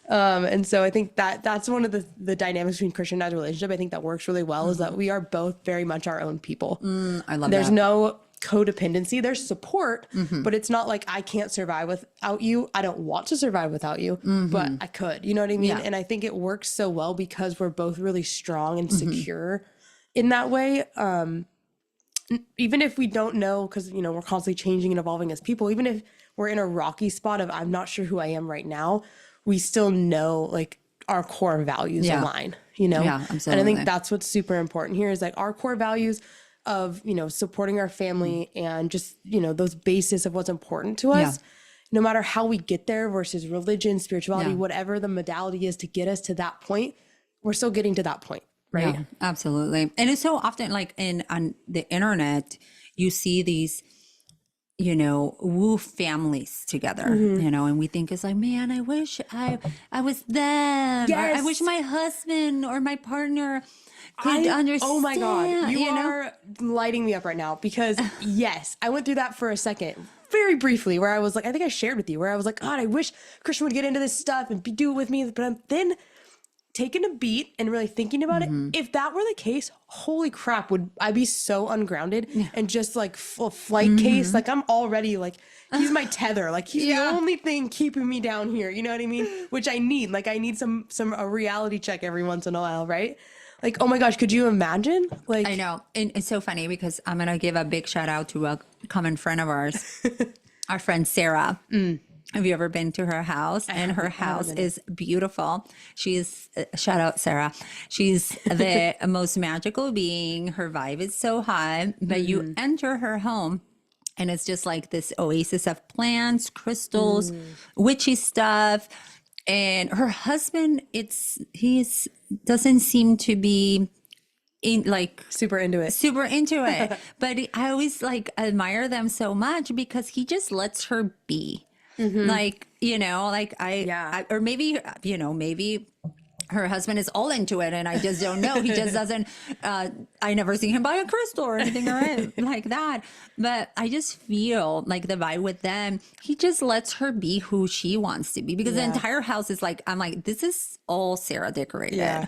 [SPEAKER 1] And so I think that's one of the dynamics between Christian and I's relationship. I think that works really well is that we are both very much our own people.
[SPEAKER 2] I love
[SPEAKER 1] There's
[SPEAKER 2] that.
[SPEAKER 1] no codependency. There's support, but it's not like I can't survive without you. I don't want to survive without you, but I could. You know what I mean?
[SPEAKER 2] Yeah.
[SPEAKER 1] And I think it works so well because we're both really strong and secure in that way. Even if we don't know, because we're constantly changing and evolving as people, even if we're in a rocky spot of I'm not sure who I am right now, we still know like our core values align,
[SPEAKER 2] Yeah, absolutely.
[SPEAKER 1] And I think that's what's super important here is like our core values of, supporting our family and just, those bases of what's important to us, no matter how we get there versus religion, spirituality, whatever the modality is to get us to that point, we're still getting to that point. Right.
[SPEAKER 2] Yeah, absolutely. And it's so often like on the internet, you see these, woo families together, and we think it's like, man, I wish I was them. Or, I wish my husband or my partner could understand.
[SPEAKER 1] Oh my God. You are lighting me up right now because yes, I went through that for a second, very briefly, where I was like, I think I shared with you where I was like, God, I wish Christian would get into this stuff and do it with me. But I'm then taking a beat and really thinking about it. If that were the case, holy crap, would I be so ungrounded and just like flight case? Like I'm already like, he's my tether. Like he's the only thing keeping me down here. You know what I mean? Which I need. Like I need a reality check every once in a while, right? Like, oh my gosh, could you imagine? Like
[SPEAKER 2] I know. And it's so funny because I'm going to give a big shout out to a common friend of ours, our friend Sarah. Have you ever been to her house? And her house is beautiful. She's, shout out Sarah. She's the most magical being. Her vibe is so high, but you enter her home and it's just like this oasis of plants, crystals, witchy stuff. And her husband, doesn't seem to be
[SPEAKER 1] super into it.
[SPEAKER 2] But I always like admire them so much because he just lets her be. Like, or maybe, maybe her husband is all into it and I just don't know. He just doesn't, I never seen him buy a crystal or anything like that. But I just feel like the vibe with them, he just lets her be who she wants to be because the entire house is like, I'm like, this is all Sarah decorated. Yeah.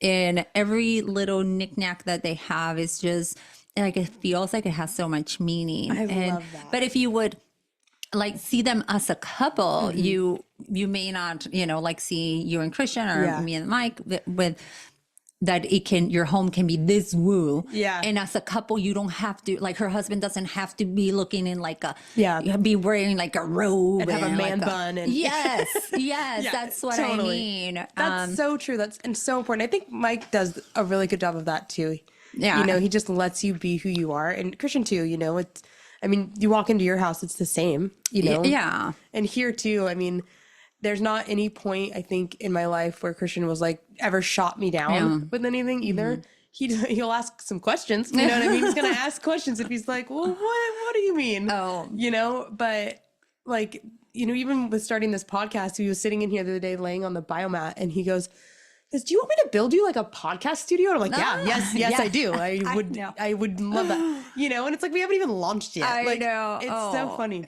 [SPEAKER 2] And every little knickknack that they have is just like, it feels like it has so much meaning.
[SPEAKER 1] I love that.
[SPEAKER 2] But if you would, like see them as a couple, you may not, like see you and Christian or me and Mike with that your home can be this woo. Yeah. And as a couple, you don't have to, like her husband doesn't have to be looking in like be wearing like a robe
[SPEAKER 1] and have a man bun. And
[SPEAKER 2] yes, that's what totally. I mean.
[SPEAKER 1] That's so true. And so important. I think Mike does a really good job of that too. Yeah. He just lets you be who you are. And Christian too, you walk into your house, it's the same,
[SPEAKER 2] Yeah.
[SPEAKER 1] And here too, there's not any point, I think, in my life where Christian was like ever shot me down with anything either. he'll ask some questions. You know what I mean? He's gonna ask questions if he's like, well, what do you mean?
[SPEAKER 2] Oh,
[SPEAKER 1] you know, but like, you know, even with starting this podcast, he was sitting in here the other day laying on the biomat, and he goes, do you want me to build you like a podcast studio? And I'm like, yes, I do. I would love that. You know, and it's like, we haven't even launched yet.
[SPEAKER 2] I
[SPEAKER 1] like,
[SPEAKER 2] know.
[SPEAKER 1] It's so funny.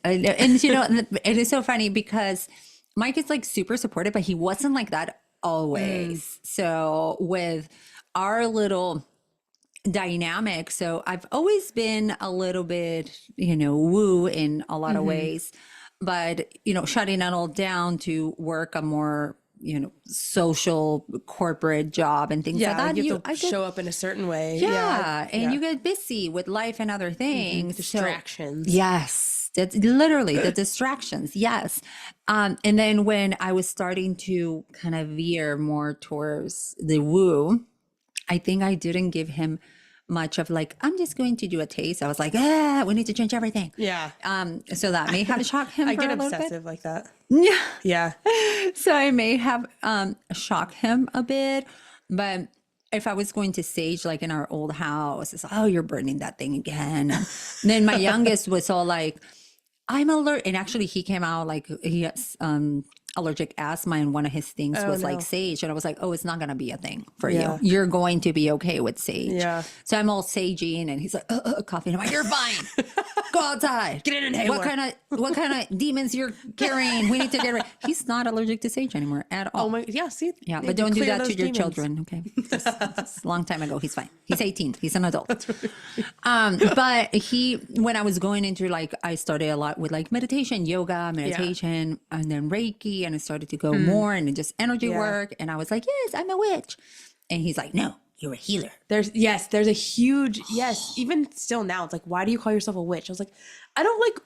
[SPEAKER 2] And you know, it is so funny because Mike is like super supportive, but he wasn't like that always. So with our little dynamic, so I've always been a little bit, you know, woo in a lot of ways, but, you know, shutting it all down to work a more, you know, social corporate job and things like that.
[SPEAKER 1] You have to show up in a certain way.
[SPEAKER 2] And you get busy with life and other things.
[SPEAKER 1] Distractions.
[SPEAKER 2] So, yes. That's literally the distractions. Yes. And then when I was starting to kind of veer more towards the woo, I think I didn't give him much of like, I'm just going to do a taste. I was like, we need to change everything.
[SPEAKER 1] Yeah.
[SPEAKER 2] So that may have shocked him.
[SPEAKER 1] I
[SPEAKER 2] for
[SPEAKER 1] get
[SPEAKER 2] a little
[SPEAKER 1] obsessive
[SPEAKER 2] bit.
[SPEAKER 1] like that.
[SPEAKER 2] Yeah.
[SPEAKER 1] Yeah.
[SPEAKER 2] So I may have shocked him a bit, but if I was going to sage like in our old house, it's like, oh, you're burning that thing again. And then my youngest was all like, I'm allergic. And actually he came out like he has allergic asthma, and one of his things was like sage. And I was like, oh, it's not going to be a thing for you. You're going to be okay with sage. Yeah. So I'm all saging, and he's like, coughing. I'm like, you're fine. Go outside.
[SPEAKER 1] Get an inhaler.
[SPEAKER 2] What kind of demons you're carrying? We need to get rid. He's not allergic to sage anymore at all.
[SPEAKER 1] Oh my, yeah. See,
[SPEAKER 2] yeah, but don't do that to your children. Okay, just a long time ago. He's fine. He's 18. He's an adult. That's really but when I was going into like, I started a lot with like meditation, yoga, and then Reiki, and I started to go more and just energy work. And I was like, yes, I'm a witch. And he's like, no, you're a healer.
[SPEAKER 1] There's a huge, even still now, it's like, why do you call yourself a witch? I was like, I don't like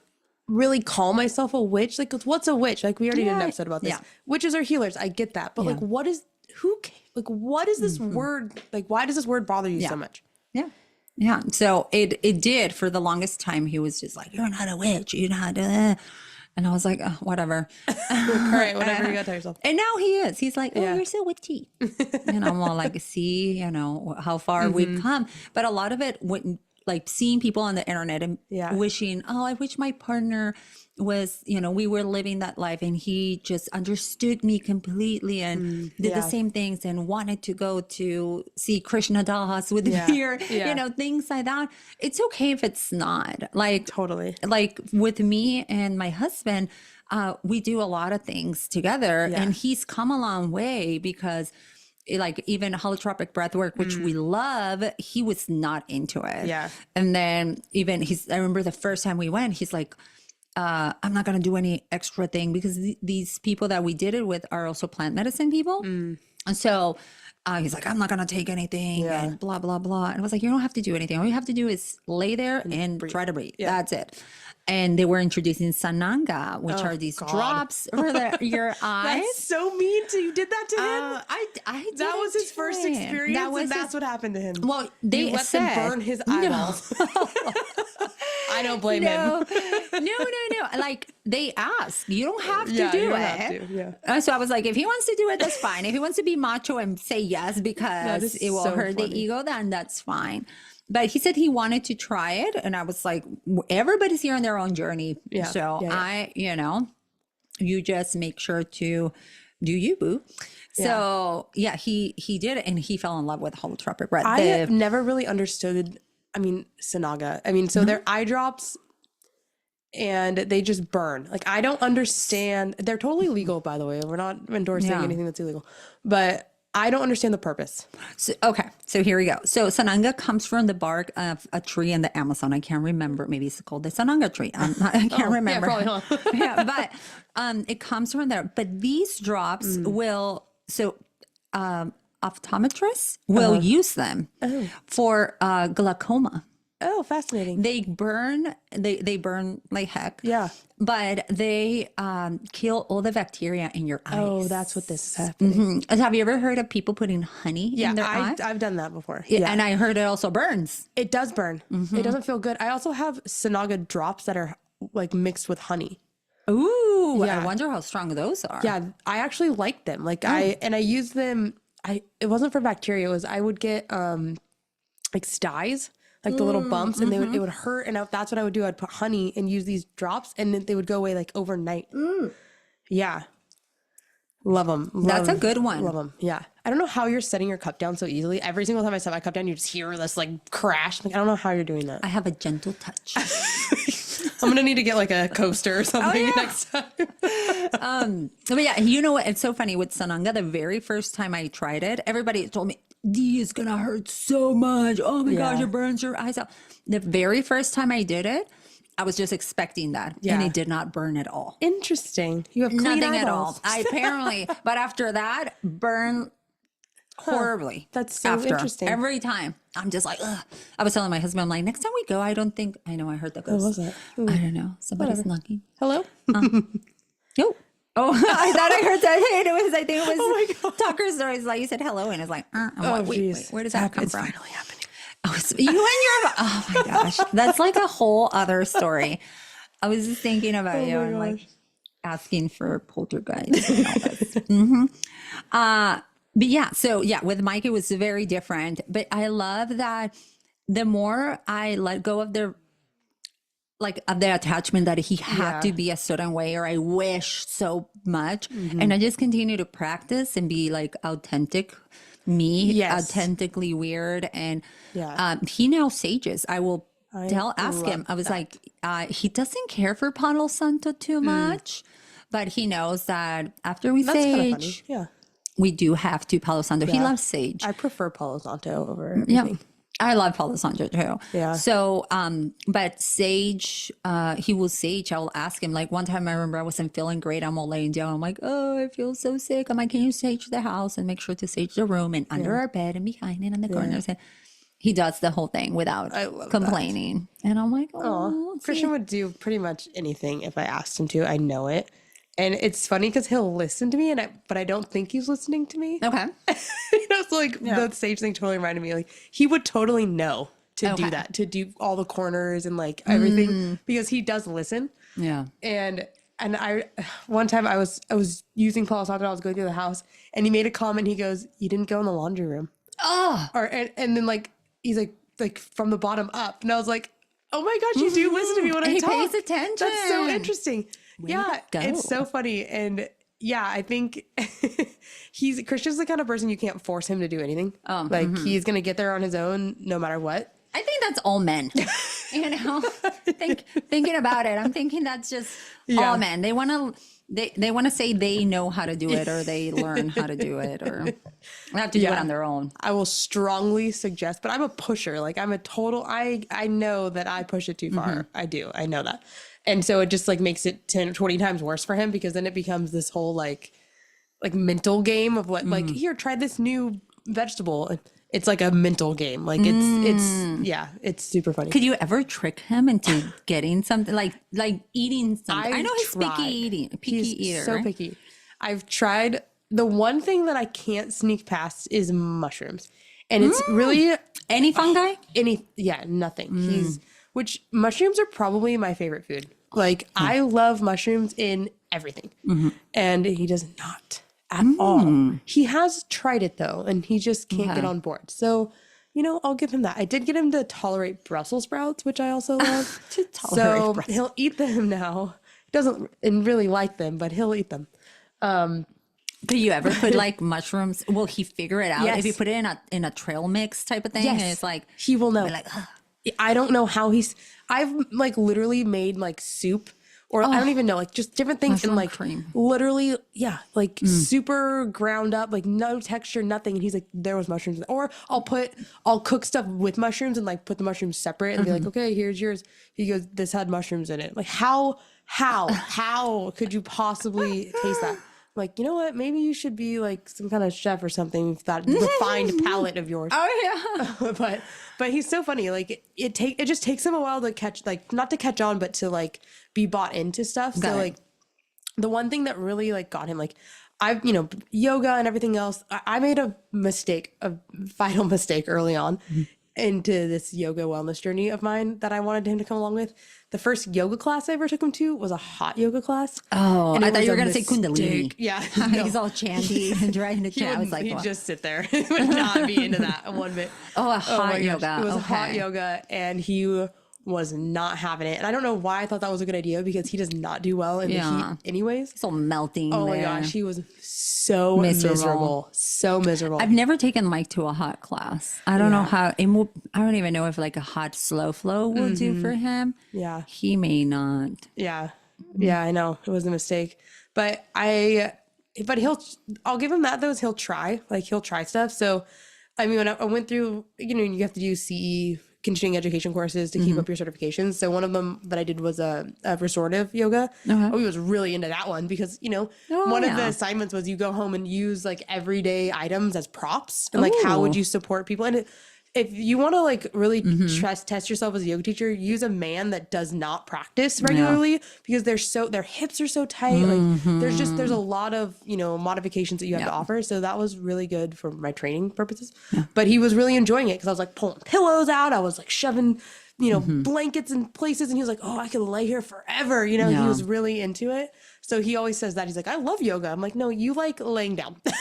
[SPEAKER 1] really call myself a witch. Like, what's a witch? Like, we already did an episode about this. Yeah. Witches are healers. I get that. But like, what is this word? Like, why does this word bother you so much?
[SPEAKER 2] Yeah. Yeah. So it did for the longest time. He was just like, you're not a witch. You're not and I was like, oh, whatever.
[SPEAKER 1] All right, whatever, you gotta tell yourself.
[SPEAKER 2] And now he is. He's like, oh, you're so witchy. And I'm all like, see, you know, how far we've come. But a lot of it, like seeing people on the internet and wishing, oh, I wish my partner was, you know, we were living that life and he just understood me completely and did the same things and wanted to go to see Krishna Das with fear, you know, things like that. It's okay if it's not. Like,
[SPEAKER 1] totally.
[SPEAKER 2] Like with me and my husband, we do a lot of things together and he's come a long way because like even holotropic breath work, which we love, he was not into it. Yeah. And then even I remember the first time we went, he's like, I'm not going to do any extra thing because these people that we did it with are also plant medicine people. And so he's like, I'm not going to take anything and blah, blah, blah. And I was like, you don't have to do anything. All you have to do is lay there and try to breathe. Yeah. That's it. And they were introducing Sananga, which are these drops for your eyes.
[SPEAKER 1] That's so mean. You did that to him?
[SPEAKER 2] That
[SPEAKER 1] was his first experience, that's what happened to him.
[SPEAKER 2] Well, they
[SPEAKER 1] let them burn his eyeballs. No. I don't blame him.
[SPEAKER 2] No. Like they ask, you don't have to do it. So I was like, if he wants to do it, that's fine. If he wants to be macho and say yes because it will hurt the ego, then that's fine. But he said he wanted to try it. And I was like, everybody's here on their own journey. Yeah. So you just make sure to do you, boo. So he did it and he fell in love with holotropic breath.
[SPEAKER 1] I have never really understood, Sanaga. So they're eye drops and they just burn. Like, I don't understand. They're totally legal, by the way. We're not endorsing anything that's illegal. But I don't understand the purpose.
[SPEAKER 2] So here we go. So Sananga comes from the bark of a tree in the Amazon. I can't remember. Maybe it's called the Sananga tree. I can't remember.
[SPEAKER 1] Yeah, probably.
[SPEAKER 2] But it comes from there. But these drops will, optometrists will use them for glaucoma.
[SPEAKER 1] Oh, fascinating.
[SPEAKER 2] They burn like heck.
[SPEAKER 1] Yeah.
[SPEAKER 2] But they kill all the bacteria in your eyes.
[SPEAKER 1] Oh, that's what this is happening.
[SPEAKER 2] Have you ever heard of people putting honey in their eye?
[SPEAKER 1] I've done that before.
[SPEAKER 2] Yeah. And I heard it also burns.
[SPEAKER 1] It does burn. It doesn't feel good. I also have Sanaga drops that are like mixed with honey.
[SPEAKER 2] Ooh, I wonder how strong those are.
[SPEAKER 1] Yeah, I actually like them. Like I use them. it wasn't for bacteria. It was, I would get like styes, like the little bumps, and it would hurt. And that's what I would do. I'd put honey and use these drops, and then they would go away like overnight. Yeah. Love them.
[SPEAKER 2] That's a good one.
[SPEAKER 1] Love them. Yeah. I don't know how you're setting your cup down so easily. Every single time I set my cup down, you just hear this like crash. Like, I don't know how you're doing that.
[SPEAKER 2] I have a gentle touch.
[SPEAKER 1] I'm going to need to get like a coaster or something next time.
[SPEAKER 2] But yeah, you know what? It's so funny with Sananga. The very first time I tried it, everybody told me, D is going to hurt so much. Oh my gosh, it burns your eyes out. The very first time I did it, I was just expecting that. And it did not burn at all.
[SPEAKER 1] Interesting. You have clean
[SPEAKER 2] nothing
[SPEAKER 1] eyeballs.
[SPEAKER 2] at all. I apparently, but after that, burn horribly.
[SPEAKER 1] That's so interesting.
[SPEAKER 2] Every time. I'm just like, ugh. I was telling my husband, I'm like, next time we go, I know I heard that ghost.
[SPEAKER 1] What was that?
[SPEAKER 2] I don't know. Somebody's knocking.
[SPEAKER 1] Hello?
[SPEAKER 2] Nope. Oh, I thought I heard that. I think it was Tucker's stories. Like you said hello, and it's like, I'm like, wait, where does that come from?
[SPEAKER 1] It's finally happening.
[SPEAKER 2] Oh, you and your, oh my gosh, that's like a whole other story. I was just thinking about you and like asking for poltergeist and all this. But yeah, so yeah, with Mike, it was very different. But I love that the more I let go of the attachment that he had to be a certain way, or I wish so much. And I just continue to practice and be like authentic me, authentically weird. And he now sages. I will ask him. I was like, he doesn't care for Palo Santo too much, but he knows that after we sage, we do have to Palo Santo. He loves sage.
[SPEAKER 1] I prefer Palo Santo over everything.
[SPEAKER 2] I love Palo Santo too.
[SPEAKER 1] Yeah.
[SPEAKER 2] So, but sage, he will sage. I will ask him. Like one time I remember I wasn't feeling great. I'm all laying down. I'm like, oh, I feel so sick. I'm like, can you sage the house and make sure to sage the room and under our bed and behind it and the corners? And he does the whole thing without complaining. And I'm like, oh,
[SPEAKER 1] Christian would do pretty much anything if I asked him to. I know it. And it's funny because he'll listen to me, but I don't think he's listening to me.
[SPEAKER 2] Okay.
[SPEAKER 1] So like the sage thing totally reminded me, like he would totally know to do that, to do all the corners and like everything, because he does listen. Yeah. And one time I was using Palo Santo, I was going through the house, and he made a comment. He goes, "You didn't go in the laundry room." Oh. And then like he's like from the bottom up, and I was like, "Oh my gosh, you do listen to me when I talk."
[SPEAKER 2] He pays attention.
[SPEAKER 1] That's so interesting. It's so funny. And I think Christian's the kind of person you can't force him to do anything. He's gonna get there on his own no matter what.
[SPEAKER 2] I think that's all men. Thinking about it, I'm thinking that's just all men. They want to say they know how to do it, or they learn how to do it, or they have to do it on their own.
[SPEAKER 1] I will strongly suggest, but I'm a pusher. Like I'm a total, I know that I push it too far. I do. I know that. And so it just like makes it 10 or 20 times worse for him, because then it becomes this whole like mental game of what, like, here, try this new vegetable. It's like a mental game. Like it's super funny.
[SPEAKER 2] Could you ever trick him into getting something like eating something? I know he's picky eater.
[SPEAKER 1] So picky. I've tried. The one thing that I can't sneak past is mushrooms. And it's really
[SPEAKER 2] any fungi?
[SPEAKER 1] Nothing. Which mushrooms are probably my favorite food. Like I love mushrooms in everything. And he does not at all. He has tried it though, and he just can't get on board. So, I'll give him that. I did get him to tolerate Brussels sprouts, which I also love. He'll eat them now. He doesn't really like them, but he'll eat them.
[SPEAKER 2] Do you ever put like mushrooms? Will he figure it out?
[SPEAKER 1] Yes.
[SPEAKER 2] If you put it in a trail mix type of thing, and it's like
[SPEAKER 1] he will know. Like, I don't know how I've like literally made like soup, or I don't even know, like just different things in like
[SPEAKER 2] cream.
[SPEAKER 1] Literally, super ground up, like no texture, nothing. And he's like, there was mushrooms. Or I'll cook stuff with mushrooms and like put the mushrooms separate and be like, okay, here's yours. He goes, this had mushrooms in it. Like how could you possibly taste that? Like, you know what? Maybe you should be like some kind of chef or something with that refined palate of yours.
[SPEAKER 2] Oh yeah.
[SPEAKER 1] But he's so funny. Like it just takes him a while to catch, like not to catch on, but to like be bought into stuff. So like the one thing that really like got him, like I've, yoga and everything else. I made a vital mistake early on into this yoga wellness journey of mine that I wanted him to come along with, the first yoga class I ever took him to was a hot yoga class.
[SPEAKER 2] Oh,
[SPEAKER 1] And
[SPEAKER 2] I
[SPEAKER 1] it
[SPEAKER 2] thought
[SPEAKER 1] was
[SPEAKER 2] you were
[SPEAKER 1] a
[SPEAKER 2] going to say Kundalini.
[SPEAKER 1] mistake. Yeah.
[SPEAKER 2] He's all chanty and trying to chant. I was like,
[SPEAKER 1] he'd
[SPEAKER 2] what?
[SPEAKER 1] just sit there. He would not be into that one bit.
[SPEAKER 2] Oh, a
[SPEAKER 1] my
[SPEAKER 2] hot
[SPEAKER 1] gosh.
[SPEAKER 2] yoga.
[SPEAKER 1] It was a hot
[SPEAKER 2] Okay.
[SPEAKER 1] yoga, and he was not having it. And I don't know why I thought that was a good idea, because he does not do well in the heat anyways.
[SPEAKER 2] It's all melting
[SPEAKER 1] Oh
[SPEAKER 2] there.
[SPEAKER 1] my gosh, he was so miserable. So miserable.
[SPEAKER 2] I've never taken Mike to a hot class. I don't know how it will, I don't even know if like a hot slow flow will do for him.
[SPEAKER 1] Yeah.
[SPEAKER 2] He may not.
[SPEAKER 1] Yeah. Yeah, I know. It was a mistake. But I'll give him that though, is he'll try stuff. So, I mean, when I went through, you have to do CE, continuing education courses to keep up your certifications. So one of them that I did was a restorative yoga. Oh, he was really into that one because, one of the assignments was you go home and use like everyday items as props, and like how would you support people? And if you want to like really test yourself as a yoga teacher, use a man that does not practice regularly, because their hips are so tight. Like there's a lot of, modifications that you have to offer. So that was really good for my training purposes. But he was really enjoying it, because I was like pulling pillows out. I was like shoving, blankets in places, and he was like, oh, I can lay here forever. He was really into it. So he always says that. He's like, I love yoga. I'm like, no, you like laying down. But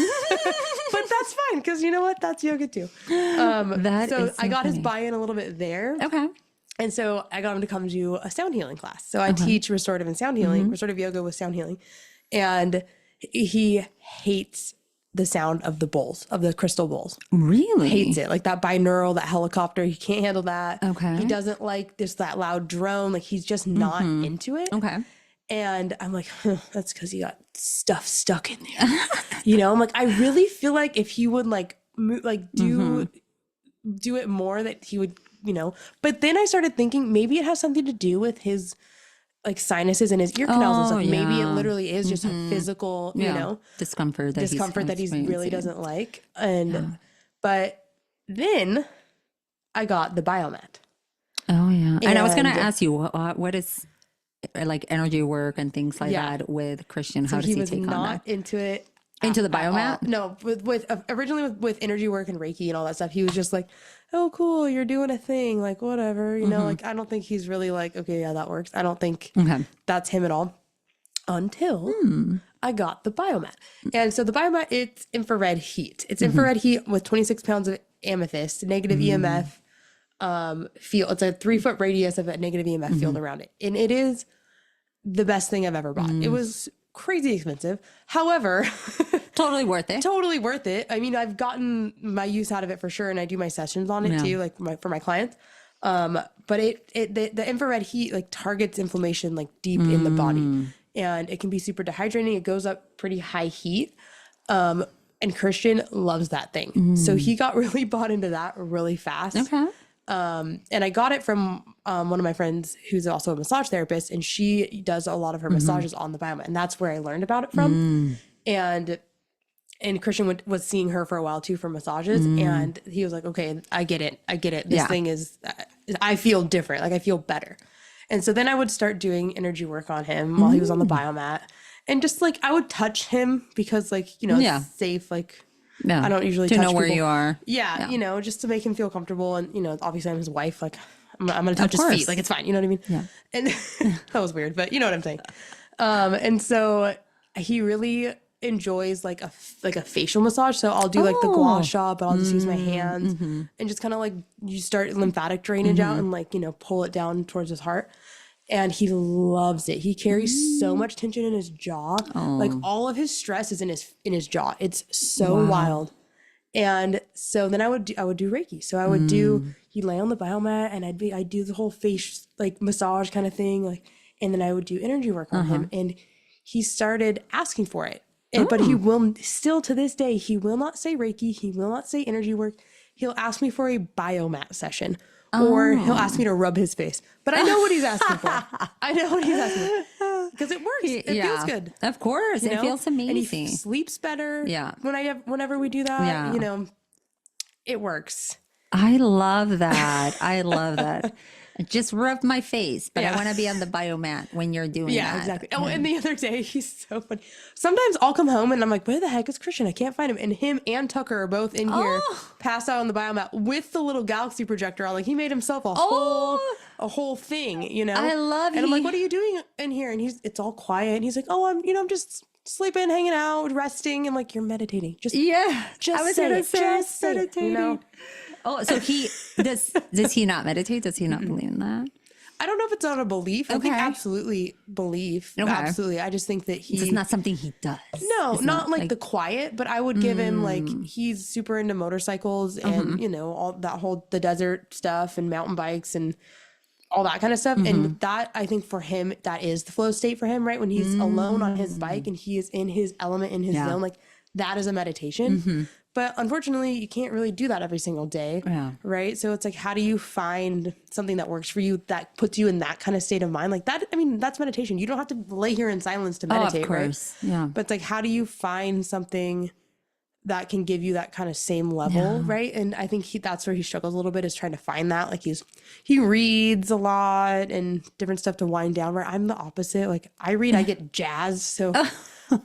[SPEAKER 1] that's fine, because you know what? That's yoga too. So I got his buy-in a little bit there.
[SPEAKER 2] Okay.
[SPEAKER 1] And so I got him to come to a sound healing class. So I teach restorative and sound healing, restorative yoga with sound healing. And he hates the sound of the bowls, of the crystal bowls.
[SPEAKER 2] Really?
[SPEAKER 1] Hates it. Like that binaural, that helicopter. He can't handle that.
[SPEAKER 2] Okay.
[SPEAKER 1] He doesn't like that loud drone. Like he's just not into it.
[SPEAKER 2] Okay.
[SPEAKER 1] And I'm like, that's because he got stuff stuck in there. I'm like, I really feel like if he would do it more, that he would, But then I started thinking maybe it has something to do with his like sinuses and his ear canals and stuff. Maybe it literally is just a physical,
[SPEAKER 2] discomfort
[SPEAKER 1] that he really doesn't like. And but then I got the biomat.
[SPEAKER 2] Oh yeah, and I was gonna ask you what is like energy work and things like that with Christian. How does he take on that? He was not
[SPEAKER 1] into it.
[SPEAKER 2] Into the biomat?
[SPEAKER 1] No, originally with energy work and Reiki and all that stuff, he was just like, oh, cool, you're doing a thing, like whatever, like I don't think he's really like, okay, yeah, that works. I don't think that's him at all, until I got the biomat. And so the biomat, it's infrared heat. It's infrared heat with 26 pounds of amethyst, negative EMF field. It's a 3-foot radius of a negative EMF field around it. And it is the best thing I've ever bought. It was crazy expensive. However,
[SPEAKER 2] totally worth it.
[SPEAKER 1] Totally worth it. I mean, I've gotten my use out of it for sure, and I do my sessions on it too, like for my clients. But the infrared heat like targets inflammation like deep in the body, and it can be super dehydrating. It goes up pretty high heat. And Christian loves that thing, so he got really bought into that really fast.
[SPEAKER 2] Okay.
[SPEAKER 1] And I got it from one of my friends who's also a massage therapist, and she does a lot of her massages on the biomat, and that's where I learned about it from. And Christian was seeing her for a while too for massages, and he was like, okay, I get it. This thing is, I feel different. Like I feel better. And so then I would start doing energy work on him while he was on the biomat, and just like I would touch him because like, it's safe. Like, I don't usually touch
[SPEAKER 2] know where
[SPEAKER 1] people.
[SPEAKER 2] you are.
[SPEAKER 1] Yeah, just to make him feel comfortable. And, obviously I'm his wife. Like I'm going to touch his feet. Like it's fine. You know what I mean? Yeah. And that was weird, but you know what I'm saying? And so he really enjoys like a facial massage. So I'll do like the gua sha, but I'll just use my hands and just kind of like you start lymphatic drainage out and like, pull it down towards his heart. And he loves it. He carries so much tension in his jaw. Like all of his stress is in his jaw. It's so wild. And so then I would do Reiki. So I would he'd lay on the biomat, and I'd do the whole face like massage kind of thing. Like, and then I would do energy work on him, and he started asking for it. And, but he will still to this day, he will not say Reiki. He will not say energy work. He'll ask me for a biomat session. Or he'll ask me to rub his face. But I know what he's asking for. I know what he's asking for. Because it works. It feels good.
[SPEAKER 2] Of course. It feels amazing.
[SPEAKER 1] And he sleeps better.
[SPEAKER 2] Yeah.
[SPEAKER 1] Whenever we do that, it works.
[SPEAKER 2] I love that. I love that. Just rub my face, but I want to be on the biomat when you're doing that.
[SPEAKER 1] Yeah, exactly. Oh, and the other day, he's so funny. Sometimes I'll come home and I'm like, where the heck is Christian? I can't find him. And him and Tucker are both in here, passed out on the biomat with the little galaxy projector on. Like he made himself a whole a whole thing, you know?
[SPEAKER 2] I love
[SPEAKER 1] And I'm like, what are you doing in here? And it's all quiet. And he's like, oh, I'm just sleeping, hanging out, resting. I'm like, you're meditating. Just
[SPEAKER 2] I was
[SPEAKER 1] say
[SPEAKER 2] gonna
[SPEAKER 1] it.
[SPEAKER 2] say
[SPEAKER 1] Just say it,
[SPEAKER 2] meditating.
[SPEAKER 1] you know?
[SPEAKER 2] Oh, so he does he not meditate? Does he not believe in that?
[SPEAKER 1] I don't know if it's not a belief. I think
[SPEAKER 2] Okay.
[SPEAKER 1] absolutely belief.
[SPEAKER 2] Okay.
[SPEAKER 1] Absolutely. I just think that
[SPEAKER 2] It's not something he does.
[SPEAKER 1] No,
[SPEAKER 2] It's
[SPEAKER 1] not like the quiet, but I would give him like, he's super into motorcycles and, you know, all that the desert stuff and mountain bikes and all that kind of stuff. And that, I think for him, that is the flow state for him, right? When he's alone on his bike and he is in his element, in his zone, like that is a meditation. But unfortunately, you can't really do that every single day, right? So it's like, how do you find something that works for you that puts you in that kind of state of mind? Like that, I mean, that's meditation. You don't have to lay here in silence to meditate,
[SPEAKER 2] of course.
[SPEAKER 1] right?
[SPEAKER 2] Yeah.
[SPEAKER 1] But it's like, how do you find something that can give you that kind of same level, right? And I think that's where he struggles a little bit, is trying to find that. Like he reads a lot and different stuff to wind down, where I'm the opposite. Like I read, I get jazzed. So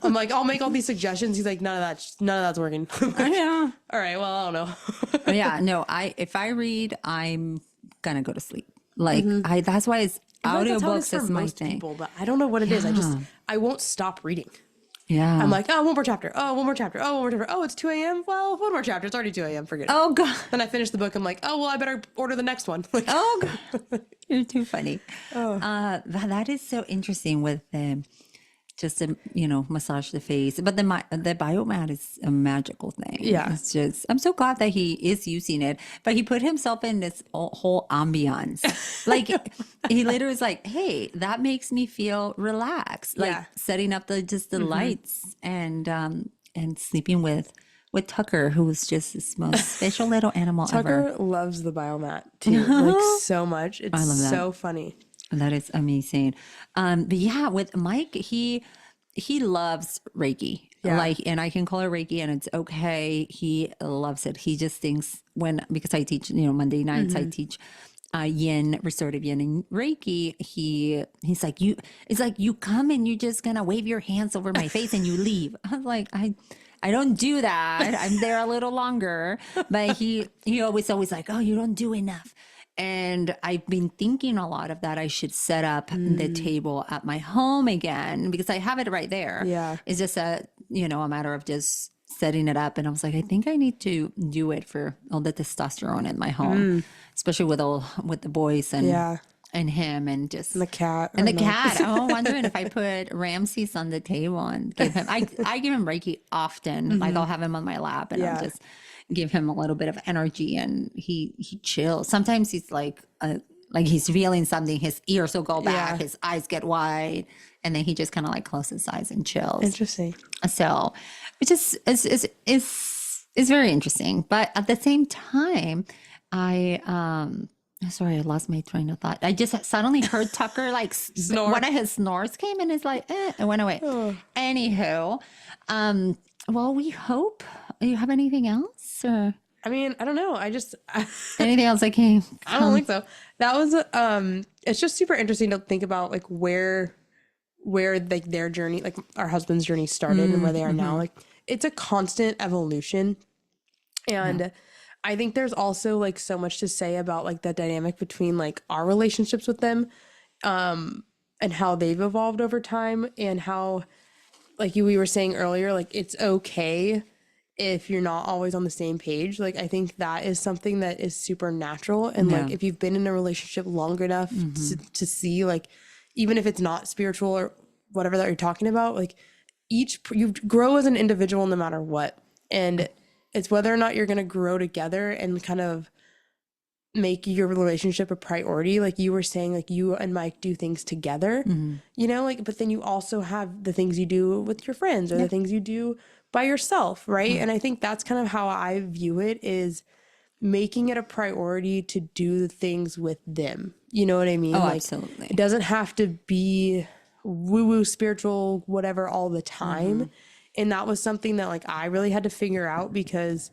[SPEAKER 1] I'm like, I'll make all these suggestions. He's like, none of that's working.
[SPEAKER 2] Yeah.
[SPEAKER 1] All right, well, I don't know.
[SPEAKER 2] Yeah. No, if I read, I'm gonna go to sleep. Like that's why it's audiobooks is my thing.
[SPEAKER 1] People, but I don't know what it is. I won't stop reading.
[SPEAKER 2] Yeah.
[SPEAKER 1] I'm like, oh, one more chapter. Oh, one more chapter. Oh, one more chapter. Oh, it's 2 a.m. Well, one more chapter. It's already 2 a.m. Forget it.
[SPEAKER 2] Oh God.
[SPEAKER 1] Then I finish the book. I'm like, oh, well, I better order the next one. Like,
[SPEAKER 2] Oh God. You're too funny. That is so interesting with just to, massage the face. But the biomat is a magical thing.
[SPEAKER 1] Yeah.
[SPEAKER 2] It's just, I'm so glad that he is using it, but he put himself in this whole ambiance. Like he literally is like, hey, that makes me feel relaxed. Like setting up the lights and sleeping with Tucker, who was just this most special little animal ever.
[SPEAKER 1] Tucker loves the biomat too, like so much. It's so funny.
[SPEAKER 2] That is amazing. But yeah, with Mike, he loves Reiki.
[SPEAKER 1] Yeah.
[SPEAKER 2] Like, and I can call it Reiki and it's okay. He loves it. He just thinks because I teach, Monday nights, I teach yin, restorative yin and Reiki. He's like, it's like you come and you're just gonna wave your hands over my face and you leave. I was like, I don't do that. I'm there a little longer. But he always like, oh, you don't do enough. And I've been thinking a lot of that. I should set up the table at my home again because I have it right there.
[SPEAKER 1] Yeah.
[SPEAKER 2] It's just a matter of just setting it up. And I was like, I think I need to do it for all the testosterone in my home, especially with the boys and him and just
[SPEAKER 1] the cat.
[SPEAKER 2] And the cat. I'm wondering if I put Ramses on the table and give him, I give him Reiki often. Like I'll have him on my lap and I'll just give him a little bit of energy and he chills. Sometimes he's like he's feeling something, his ears will go back, his eyes get wide, and then he just kind of like closes his eyes and chills.
[SPEAKER 1] Interesting.
[SPEAKER 2] So it just is very interesting. But at the same time, sorry, I lost my train of thought. I just suddenly heard Tucker like
[SPEAKER 1] Snore.
[SPEAKER 2] One of his snores came and it's like, it went away.
[SPEAKER 1] Oh.
[SPEAKER 2] Anywho, well, we hope. You have anything else? Or
[SPEAKER 1] I mean, I don't know.
[SPEAKER 2] anything else I can?
[SPEAKER 1] I don't think so. That was it's just super interesting to think about like where like their journey, like our husband's journey started and where they are now. Like it's a constant evolution. And I think there's also like so much to say about like the dynamic between like our relationships with them and how they've evolved over time and how, like we were saying earlier, like it's okay if you're not always on the same page. Like I think that is something that is super natural. And like if you've been in a relationship long enough to see, like, even if it's not spiritual or whatever that you're talking about, like you grow as an individual no matter what. And it's whether or not you're going to grow together and kind of make your relationship a priority. Like you were saying, like you and Mike do things together, like, but then you also have the things you do with your friends or the things you do by yourself. Right. And I think that's kind of how I view it, is making it a priority to do the things with them. You know what I mean?
[SPEAKER 2] Oh,
[SPEAKER 1] like,
[SPEAKER 2] absolutely.
[SPEAKER 1] It doesn't have to be woo-woo spiritual, whatever, all the time. And that was something that like I really had to figure out, because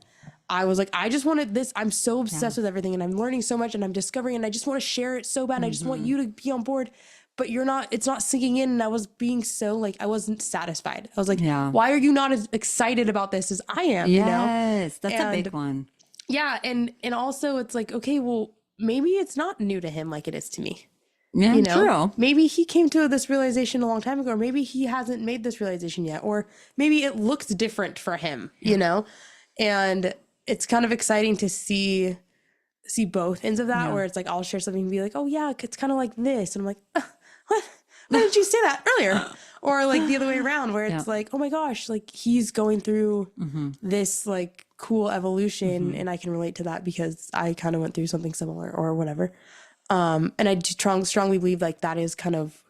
[SPEAKER 1] I was like, I just wanted this. I'm so obsessed with everything and I'm learning so much and I'm discovering, and I just want to share it so bad. And I just want you to be on board, but it's not sinking in. And I was being so like, I wasn't satisfied. I was like, why are you not as excited about this as I am?
[SPEAKER 2] Yes, that's a big one.
[SPEAKER 1] Yeah. And also it's like, okay, well, maybe it's not new to him like it is to me.
[SPEAKER 2] Yeah,
[SPEAKER 1] You know,
[SPEAKER 2] true.
[SPEAKER 1] maybe he came to this realization a long time ago, or maybe he hasn't made this realization yet, or maybe it looks different for him, you know? And it's kind of exciting to see both ends of that, where it's like I'll share something and be like, oh yeah, it's kind of like this. And I'm like, what? Why didn't you say that earlier? Or like the other way around, where it's like, oh my gosh, like he's going through this like cool evolution and I can relate to that because I kind of went through something similar or whatever. And I strongly believe like that is kind of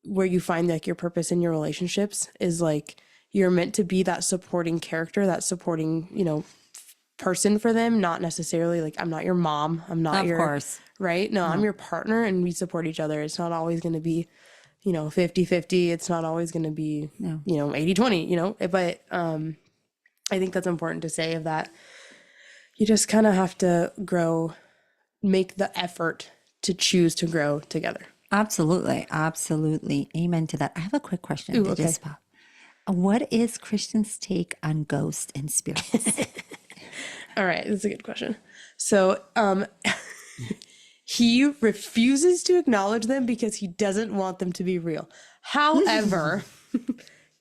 [SPEAKER 1] where you find like your purpose in your relationships, is like you're meant to be that supporting character, that supporting, you know, person for them, not necessarily like I'm not your mom, I'm not
[SPEAKER 2] Of
[SPEAKER 1] your
[SPEAKER 2] course.
[SPEAKER 1] right? No, I'm your partner and we support each other. It's not always going to be, you know, 50-50. It's not always going to be, you know, 80-20, you know, but I think that's important to say, of that you just kind of have to grow, make the effort to choose to grow together.
[SPEAKER 2] Absolutely. Absolutely. Amen to that. I have a quick question.
[SPEAKER 1] Ooh, okay.
[SPEAKER 2] What is Christian's take on ghosts and spirits?
[SPEAKER 1] All right, that's a good question. So, he refuses to acknowledge them because he doesn't want them to be real. However,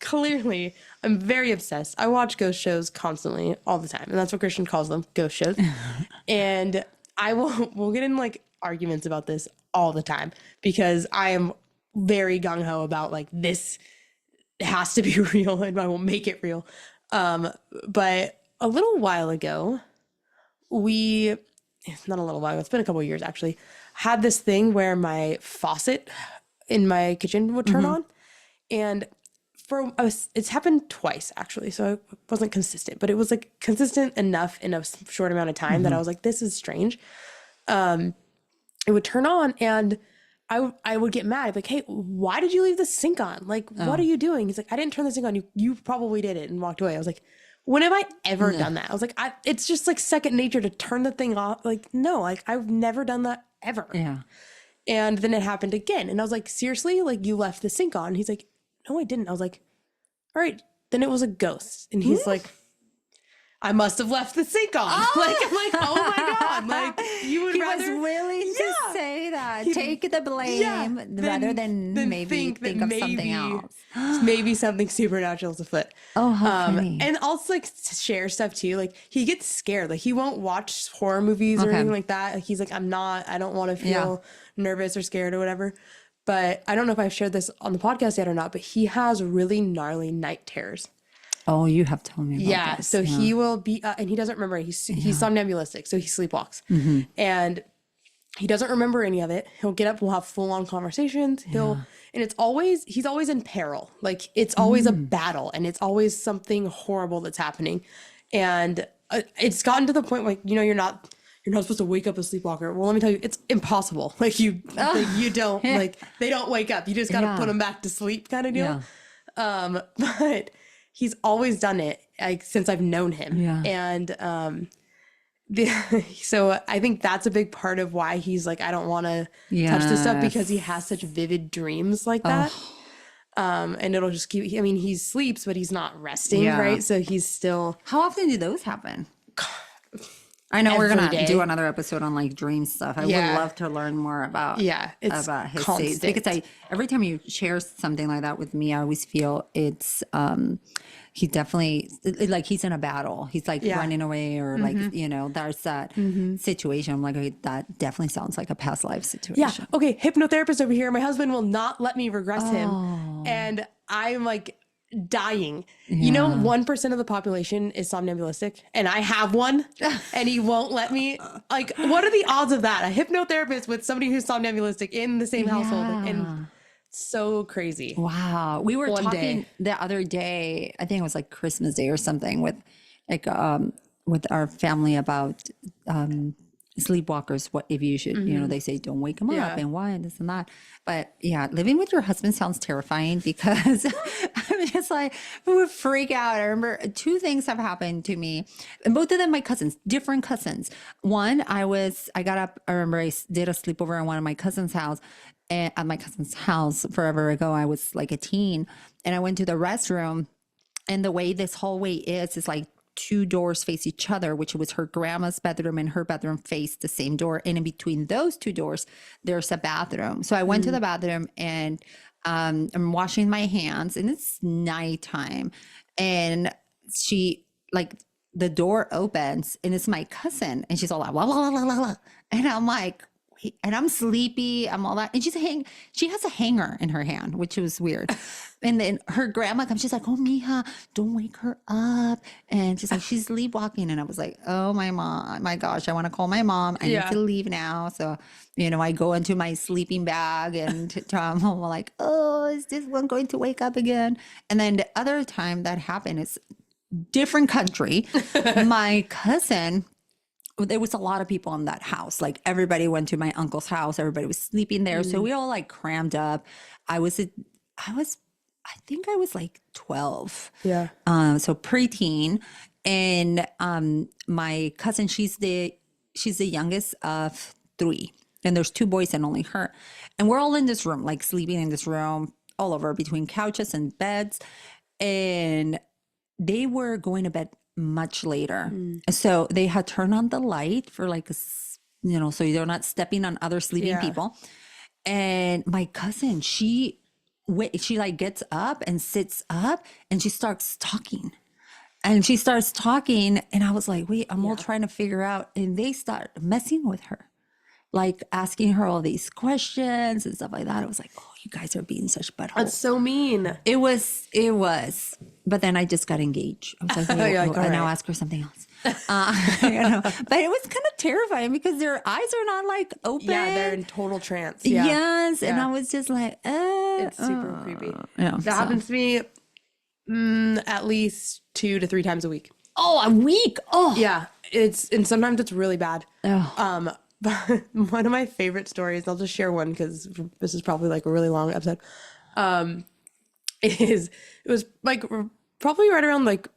[SPEAKER 1] clearly, I'm very obsessed. I watch ghost shows constantly, all the time, and that's what Christian calls them, ghost shows. And we'll get in like arguments about this all the time because I am very gung-ho about like this has to be real and I will make it real. But a little while ago, it's not a little while, it's been a couple of years actually, had this thing where my faucet in my kitchen would turn on. And it's happened twice actually, so it wasn't consistent, but it was like consistent enough in a short amount of time that I was like, this is strange. It would turn on and I would get mad. I'd be like, hey, why did you leave the sink on? Like, what are you doing? He's like, I didn't turn the sink on. You probably did it, and walked away. I was like, when have I ever done that? I was like, it's just like second nature to turn the thing off. Like, no, like I've never done that ever.
[SPEAKER 2] Yeah.
[SPEAKER 1] And then it happened again. And I was like, seriously? Like, you left the sink on? He's like, no, I didn't. I was like, all right, then it was a ghost. And he's like, I must have left the sink on. Like, I'm like, oh my God. Like, you would rather.
[SPEAKER 2] He was willing to say that. Take the blame rather than maybe think of something else.
[SPEAKER 1] Maybe something supernatural is afoot.
[SPEAKER 2] Oh, how funny.
[SPEAKER 1] And also like share stuff too. Like he gets scared. Like he won't watch horror movies or anything like that. Like, he's like, I don't want to feel nervous or scared or whatever. But I don't know if I've shared this on the podcast yet or not, but he has really gnarly night terrors.
[SPEAKER 2] Oh, you have told me about this.
[SPEAKER 1] So he will be, and he doesn't remember. He's somnambulistic, so he sleepwalks. And he doesn't remember any of it. He'll get up, we'll have full on conversations. And he's always in peril. Like it's always a battle and it's always something horrible that's happening. And it's gotten to the point like, you know, you're not supposed to wake up a sleepwalker. Well, let me tell you, it's impossible. Like you don't, like they don't wake up. You just got to put them back to sleep kind of deal. But he's always done it like since I've known him. And so I think that's a big part of why he's like, I don't want to touch this stuff, because he has such vivid dreams like that. And it'll just keep, I mean, he sleeps, but he's not resting, right? So he's still.
[SPEAKER 2] How often do those happen? I know we're going to do another episode on like dream stuff. I would love to learn more about his states, because every time you share something like that with me, I always feel it's he definitely, like he's in a battle. He's like running away, or like, you know, there's that situation. I'm like, okay, that definitely sounds like a past life situation.
[SPEAKER 1] Yeah. Okay. Hypnotherapist over here. My husband will not let me regress him. And I'm like dying. You know, 1% of the population is somnambulistic, and I have one, and he won't let me. Like, what are the odds of that? A hypnotherapist with somebody who's somnamblistic in the same household, and so crazy.
[SPEAKER 2] Wow. We were talking the other day, I think it was like Christmas Day or something, with like with our family about sleepwalkers. What if you should, you know, they say don't wake them up, and why, and this and that. But yeah, living with your husband sounds terrifying, because I'm just like, we would freak out. I remember 2 things have happened to me, and both of them my cousins, different cousins. One, I got up, I remember I did a sleepover at one of my cousin's house, and at my cousin's house forever ago. I was like a teen, and I went to the restroom, and the way this hallway is like two doors face each other, which was her grandma's bedroom and her bedroom faced the same door. And in between those two doors, there's a bathroom. So I went to the bathroom and I'm washing my hands and it's nighttime. And she like the door opens and it's my cousin and she's all like, blah, blah, blah, blah, blah. And I'm like, and I'm sleepy, I'm all that. And she has a hanger in her hand, which was weird. And then her grandma comes, she's like, oh, mija, don't wake her up. And she's like, she's sleepwalking. And I was like, oh, my gosh, I want to call my mom. I need to leave now. So, I go into my sleeping bag and I'm like, oh, is this one going to wake up again? And then the other time that happened is different country. My cousin, there was a lot of people in that house. Like everybody went to my uncle's house. Everybody was sleeping there. So we all like crammed up. I think I was like 12.
[SPEAKER 1] Yeah.
[SPEAKER 2] So preteen. And my cousin, she's the youngest of 3. And there's 2 boys and only her. And we're all in this room, like sleeping in this room all over between couches and beds. And they were going to bed much later. So they had turned on the light for like, so you're not stepping on other sleeping people. And my cousin, she like gets up and sits up and she starts talking. And I was like, wait, I'm all trying to figure out. And they start messing with her, like asking her all these questions and stuff like that. I was like, oh, you guys are being such buttholes.
[SPEAKER 1] That's so mean.
[SPEAKER 2] It was. But then I just got engaged. I was like, and now ask her something else. But it was kind of terrifying because their eyes are not like open.
[SPEAKER 1] Yeah, they're in total trance. Yeah.
[SPEAKER 2] Yes. And I was just like,
[SPEAKER 1] it's super creepy.
[SPEAKER 2] Yeah,
[SPEAKER 1] that happens to me at least 2 to 3 times a week.
[SPEAKER 2] Oh, a week. Oh.
[SPEAKER 1] Yeah. And sometimes it's really bad.
[SPEAKER 2] Oh.
[SPEAKER 1] But one of my favorite stories, I'll just share one because this is probably like a really long episode. It was like probably right around like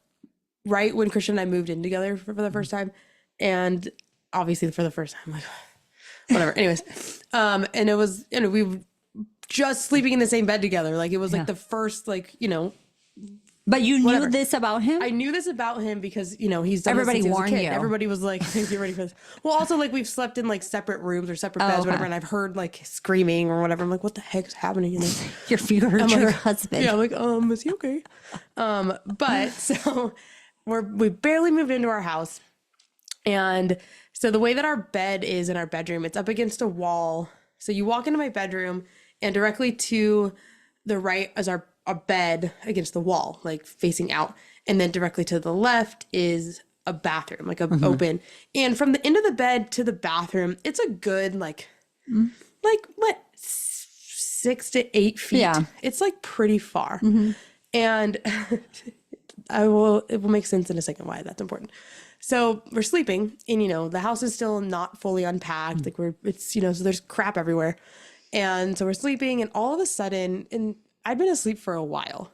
[SPEAKER 1] right when Christian and I moved in together for the first time, and obviously for the first time, like whatever. Anyways, and it was we were just sleeping in the same bed together. Like it was like the first
[SPEAKER 2] But you knew this about him?
[SPEAKER 1] I knew this about him because, he's done
[SPEAKER 2] everybody
[SPEAKER 1] this since
[SPEAKER 2] warned
[SPEAKER 1] he was a kid.
[SPEAKER 2] you.
[SPEAKER 1] Everybody was like, get ready for this. Well, also like we've slept in like separate rooms or separate beds, whatever. And I've heard like screaming or whatever. I'm like, what the heck is happening in there?
[SPEAKER 2] your husband.
[SPEAKER 1] Yeah. I'm like, is he okay? But so we barely moved into our house. And so the way that our bed is in our bedroom, it's up against a wall. So you walk into my bedroom and directly to the right is our bed against the wall, like facing out. And then directly to the left is a bathroom, like a open. And from the end of the bed to the bathroom, it's a good like 6 to 8 feet.
[SPEAKER 2] Yeah.
[SPEAKER 1] It's like pretty far. And it will make sense in a second why that's important. So we're sleeping and, the house is still not fully unpacked. Like so there's crap everywhere. And so we're sleeping and all of a sudden, and I'd been asleep for a while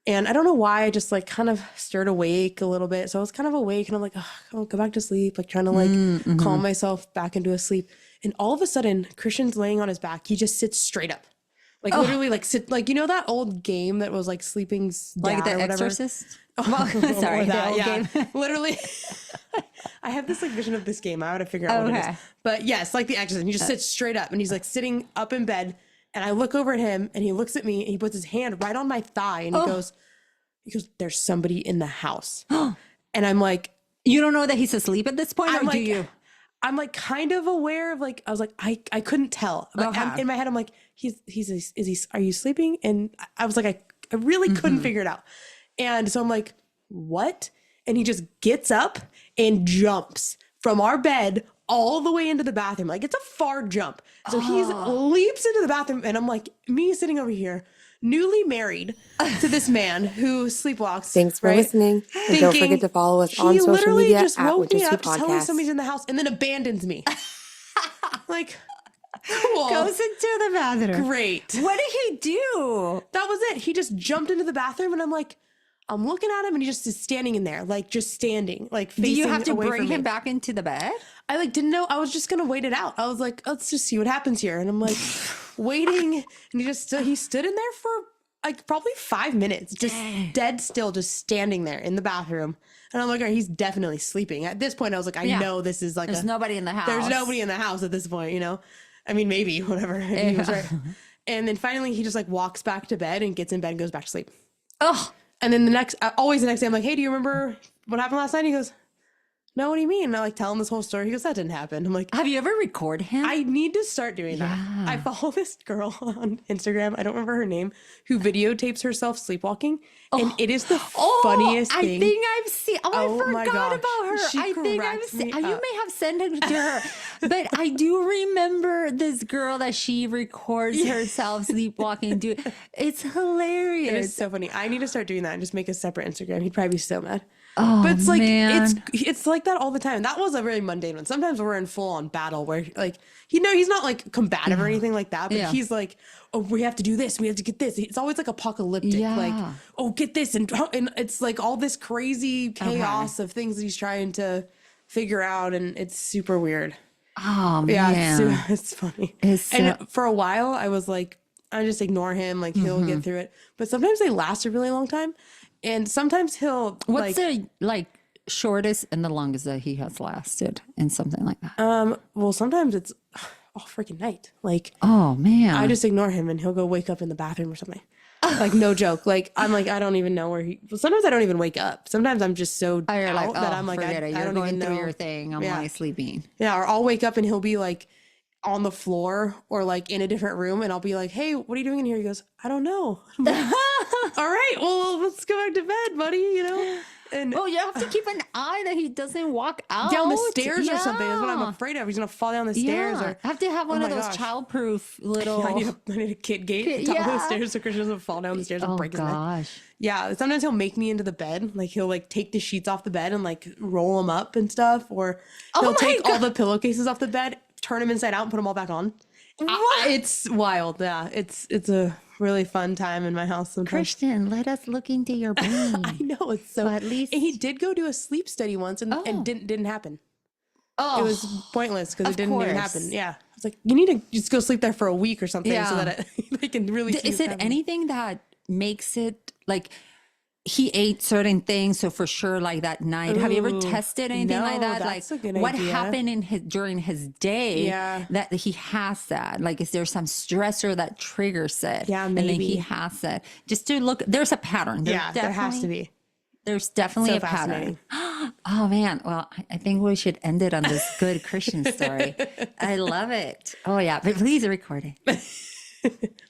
[SPEAKER 1] and I don't know why I just like kind of stirred awake a little bit. So I was kind of awake and I'm like, I'll go back to sleep, like trying to like calm myself back into a sleep. And all of a sudden Christian's laying on his back. He just sits straight up. Like literally like sit, like, that old game that was like sleeping down
[SPEAKER 2] like the
[SPEAKER 1] or whatever.
[SPEAKER 2] Exorcist? Sorry,
[SPEAKER 1] that,
[SPEAKER 2] the
[SPEAKER 1] yeah.
[SPEAKER 2] game.
[SPEAKER 1] Literally. I have this like vision of this game. I gotta figure out what it is. But yes, like the Exorcist. He just sits straight up and he's like sitting up in bed. And I look over at him and he looks at me and he puts his hand right on my thigh and he goes, there's somebody in the house. And I'm like,
[SPEAKER 2] you don't know that he's asleep at this point, or do you?
[SPEAKER 1] I'm like kind of aware of like, I was like, I couldn't tell. But in my head, I'm like, are you sleeping? And I was like, I really couldn't figure it out. And so I'm like, what? And he just gets up and jumps from our bed all the way into the bathroom. Like it's a far jump. So he leaps into the bathroom and I'm like, me sitting over here, newly married to this man who sleepwalks.
[SPEAKER 3] Thanks for listening. And don't forget to follow us on social media
[SPEAKER 1] just
[SPEAKER 3] at
[SPEAKER 1] woke me up
[SPEAKER 3] Podcast.
[SPEAKER 1] telling me somebody's in the house and then abandons me. Like, cool.
[SPEAKER 2] Goes into the bathroom.
[SPEAKER 1] Great.
[SPEAKER 2] What did he do?
[SPEAKER 1] That was it. He just jumped into the bathroom and I'm like, I'm looking at him and he just is standing in there, like just standing, like facing away from me.
[SPEAKER 2] Do you have to bring him back into the bed?
[SPEAKER 1] I like didn't know. I was just gonna wait it out. I was like, let's just see what happens here. And I'm like waiting, and he stood in there for like probably 5 minutes, just dead still, just standing there in the bathroom. And I'm like, all right, he's definitely sleeping. At this point, I was like, I know this is like
[SPEAKER 2] there's nobody in the house.
[SPEAKER 1] There's nobody in the house at this point, you know? I mean, maybe, whatever. He was right. And then finally he just like walks back to bed and gets in bed and goes back to sleep.
[SPEAKER 2] Oh.
[SPEAKER 1] And then always the next day, I'm like, hey, do you remember what happened last night? He goes, no, what do you mean? And I like tell him this whole story. He goes, that didn't happen. I'm like,
[SPEAKER 2] have you ever recorded him?
[SPEAKER 1] I need to start doing that. I follow this girl on Instagram, I don't remember her name, who videotapes herself sleepwalking. And it is the funniest thing.
[SPEAKER 2] I think I've seen. I
[SPEAKER 1] my
[SPEAKER 2] forgot
[SPEAKER 1] gosh.
[SPEAKER 2] about her.
[SPEAKER 1] She
[SPEAKER 2] I think I've
[SPEAKER 1] cracks
[SPEAKER 2] seen.
[SPEAKER 1] me
[SPEAKER 2] You
[SPEAKER 1] up.
[SPEAKER 2] may have sent it to her, but I do remember this girl that she records herself sleepwalking. It's hilarious.
[SPEAKER 1] It is so funny. I need to start doing that and just make a separate Instagram. He'd probably be so mad.
[SPEAKER 2] Oh,
[SPEAKER 1] but it's like
[SPEAKER 2] man.
[SPEAKER 1] it's like that all the time. That was a very mundane one. Sometimes we're in full on battle where like he's not like combative or anything like that, but he's like, oh, we have to do this, we have to get this. It's always like apocalyptic, like, oh, get this, and it's like all this crazy chaos of things that he's trying to figure out, and it's super weird.
[SPEAKER 2] Oh
[SPEAKER 1] Yeah,
[SPEAKER 2] man,
[SPEAKER 1] it's funny.
[SPEAKER 2] It's
[SPEAKER 1] and for a while, I was like, I just ignore him, like he'll get through it. But sometimes they last a really long time. And sometimes he'll
[SPEAKER 2] what's the shortest and the longest that he has lasted and something like that?
[SPEAKER 1] Well, sometimes it's all freaking night. Like,
[SPEAKER 2] oh man,
[SPEAKER 1] I just ignore him and he'll go wake up in the bathroom or something. Like, no joke. Like, I'm like, I don't even know where well, sometimes I don't even wake up. Sometimes I'm just so out that I'm like, I don't
[SPEAKER 2] going
[SPEAKER 1] even
[SPEAKER 2] through
[SPEAKER 1] know
[SPEAKER 2] your thing. I'm like sleeping.
[SPEAKER 1] Yeah, or I'll wake up and he'll be like on the floor or like in a different room, and I'll be like, hey, what are you doing in here? He goes, I don't know. I'm like, all right, well, let's go back to bed, buddy, you know? And
[SPEAKER 2] well, you have to keep an eye that he doesn't walk out
[SPEAKER 1] down the stairs or something. That's what I'm afraid of. He's gonna fall down the stairs. Or
[SPEAKER 2] I have to have one of those childproof little.
[SPEAKER 1] I need a kid gate top of the stairs so Christian doesn't fall down the stairs and break his neck. Yeah, sometimes he'll make me into the bed. Like he'll like take the sheets off the bed and like roll them up and stuff, or he'll take all the pillowcases off the bed, turn them inside out, and put them all back on. It's wild. Yeah, it's a really fun time in my house sometimes.
[SPEAKER 2] Christian, let us look into your brain.
[SPEAKER 1] I know, it's so.
[SPEAKER 2] At least,
[SPEAKER 1] and he did go do a sleep study once, and didn't happen. Oh, it was pointless because it didn't even happen. Yeah, I was like, you need to just go sleep there for a week or something so that they can really.
[SPEAKER 2] Is it anything that makes it like? He ate certain things, so for sure, like that night. Have you ever tested anything like that?
[SPEAKER 1] That's
[SPEAKER 2] like
[SPEAKER 1] a good
[SPEAKER 2] what
[SPEAKER 1] idea.
[SPEAKER 2] happened during his day that he has that? Like, is there some stressor that triggers it?
[SPEAKER 1] Yeah,
[SPEAKER 2] And
[SPEAKER 1] maybe.
[SPEAKER 2] then he has it. Just to look, there's a pattern.
[SPEAKER 1] There has to be.
[SPEAKER 2] There's definitely a pattern. Oh man, well, I think we should end it on this good Christian story. I love it. Oh yeah, but please record it.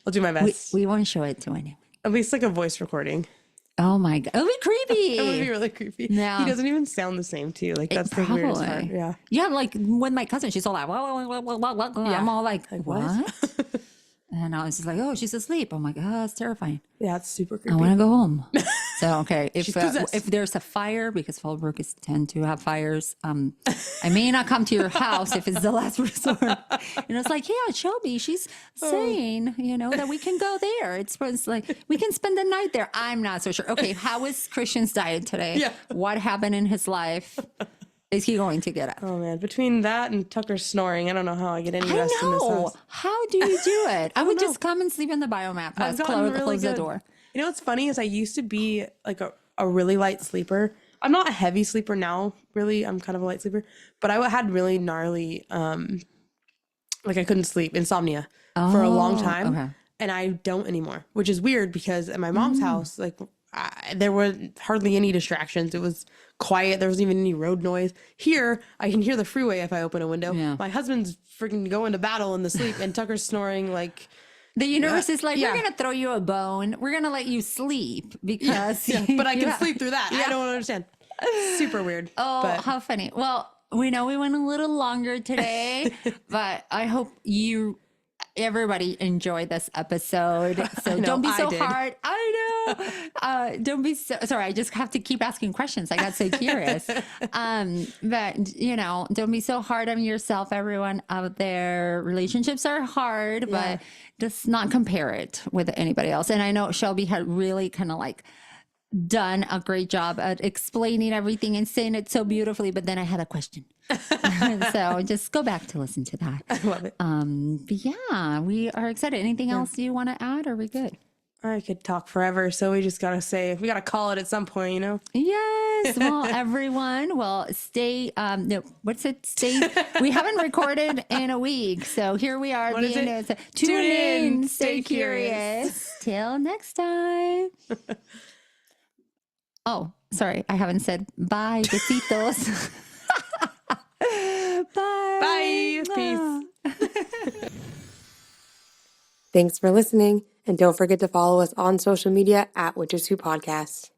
[SPEAKER 1] I'll do my best.
[SPEAKER 2] We won't show it to anyone.
[SPEAKER 1] At least like a voice recording.
[SPEAKER 2] Oh my God. It would be creepy.
[SPEAKER 1] It would be really creepy.
[SPEAKER 2] Yeah.
[SPEAKER 1] He doesn't even sound the same too. Like that's the weirdest part. Yeah.
[SPEAKER 2] Yeah. Like with my cousin, she's all like, I'm all like what? And I was just like, oh, she's asleep. I'm like, oh, that's terrifying.
[SPEAKER 1] Yeah, it's super creepy.
[SPEAKER 2] I want to go home. So, okay. If there's a fire, because Fallbrook tend to have fires, I may not come to your house if it's the last resort. And it's like, yeah, Shelby, she's saying, that we can go there. It's like, we can spend the night there. I'm not so sure. Okay. How is Christian's diet today?
[SPEAKER 1] Yeah.
[SPEAKER 2] What happened in his life? Is he going to get up?
[SPEAKER 1] Oh man, between that and Tucker snoring, I don't know how I get any rest in this house.
[SPEAKER 2] How do you do it? I would just come and sleep in the biomat. Close the door.
[SPEAKER 1] You know what's funny is I used to be like a really light sleeper. I'm not a heavy sleeper now, really. I'm kind of a light sleeper, but I had really gnarly, like I couldn't sleep, insomnia for a long time. Okay. And I don't anymore, which is weird because at my mom's house, like there were hardly any distractions. It was quiet. There wasn't even any road noise. Here, I can hear the freeway if I open a window. Yeah. My husband's freaking going to battle in the sleep, and Tucker's snoring like.
[SPEAKER 2] The universe is like, we're going to throw you a bone. We're going to let you sleep because.
[SPEAKER 1] But I can sleep through that. I don't understand. Super weird.
[SPEAKER 2] Oh, how funny. Well, we know we went a little longer today, but I hope everybody enjoyed this episode. So don't be so hard. I know. Don't be so sorry. I just have to keep asking questions. I got so curious. But don't be so hard on yourself, everyone out there. Relationships are hard, but just not compare it with anybody else. And I know Shelby had really kind of like done a great job at explaining everything and saying it so beautifully, but then I had a question. So just go back to listen to that.
[SPEAKER 1] I love it.
[SPEAKER 2] But yeah, we are excited. Anything else you want to add? Or are we good?
[SPEAKER 1] I could talk forever, so we just gotta say we gotta call it at some point, you know?
[SPEAKER 2] Yes. Well, everyone, stay. No, what's it? Stay. We haven't recorded in a week, so here we are.
[SPEAKER 1] What is it?
[SPEAKER 2] Tune in. Stay curious. Till next time. Oh, sorry, I haven't said bye. Besitos. Bye.
[SPEAKER 1] Bye. Peace.
[SPEAKER 3] Thanks for listening. And don't forget to follow us on social media at Witches Who Podcast.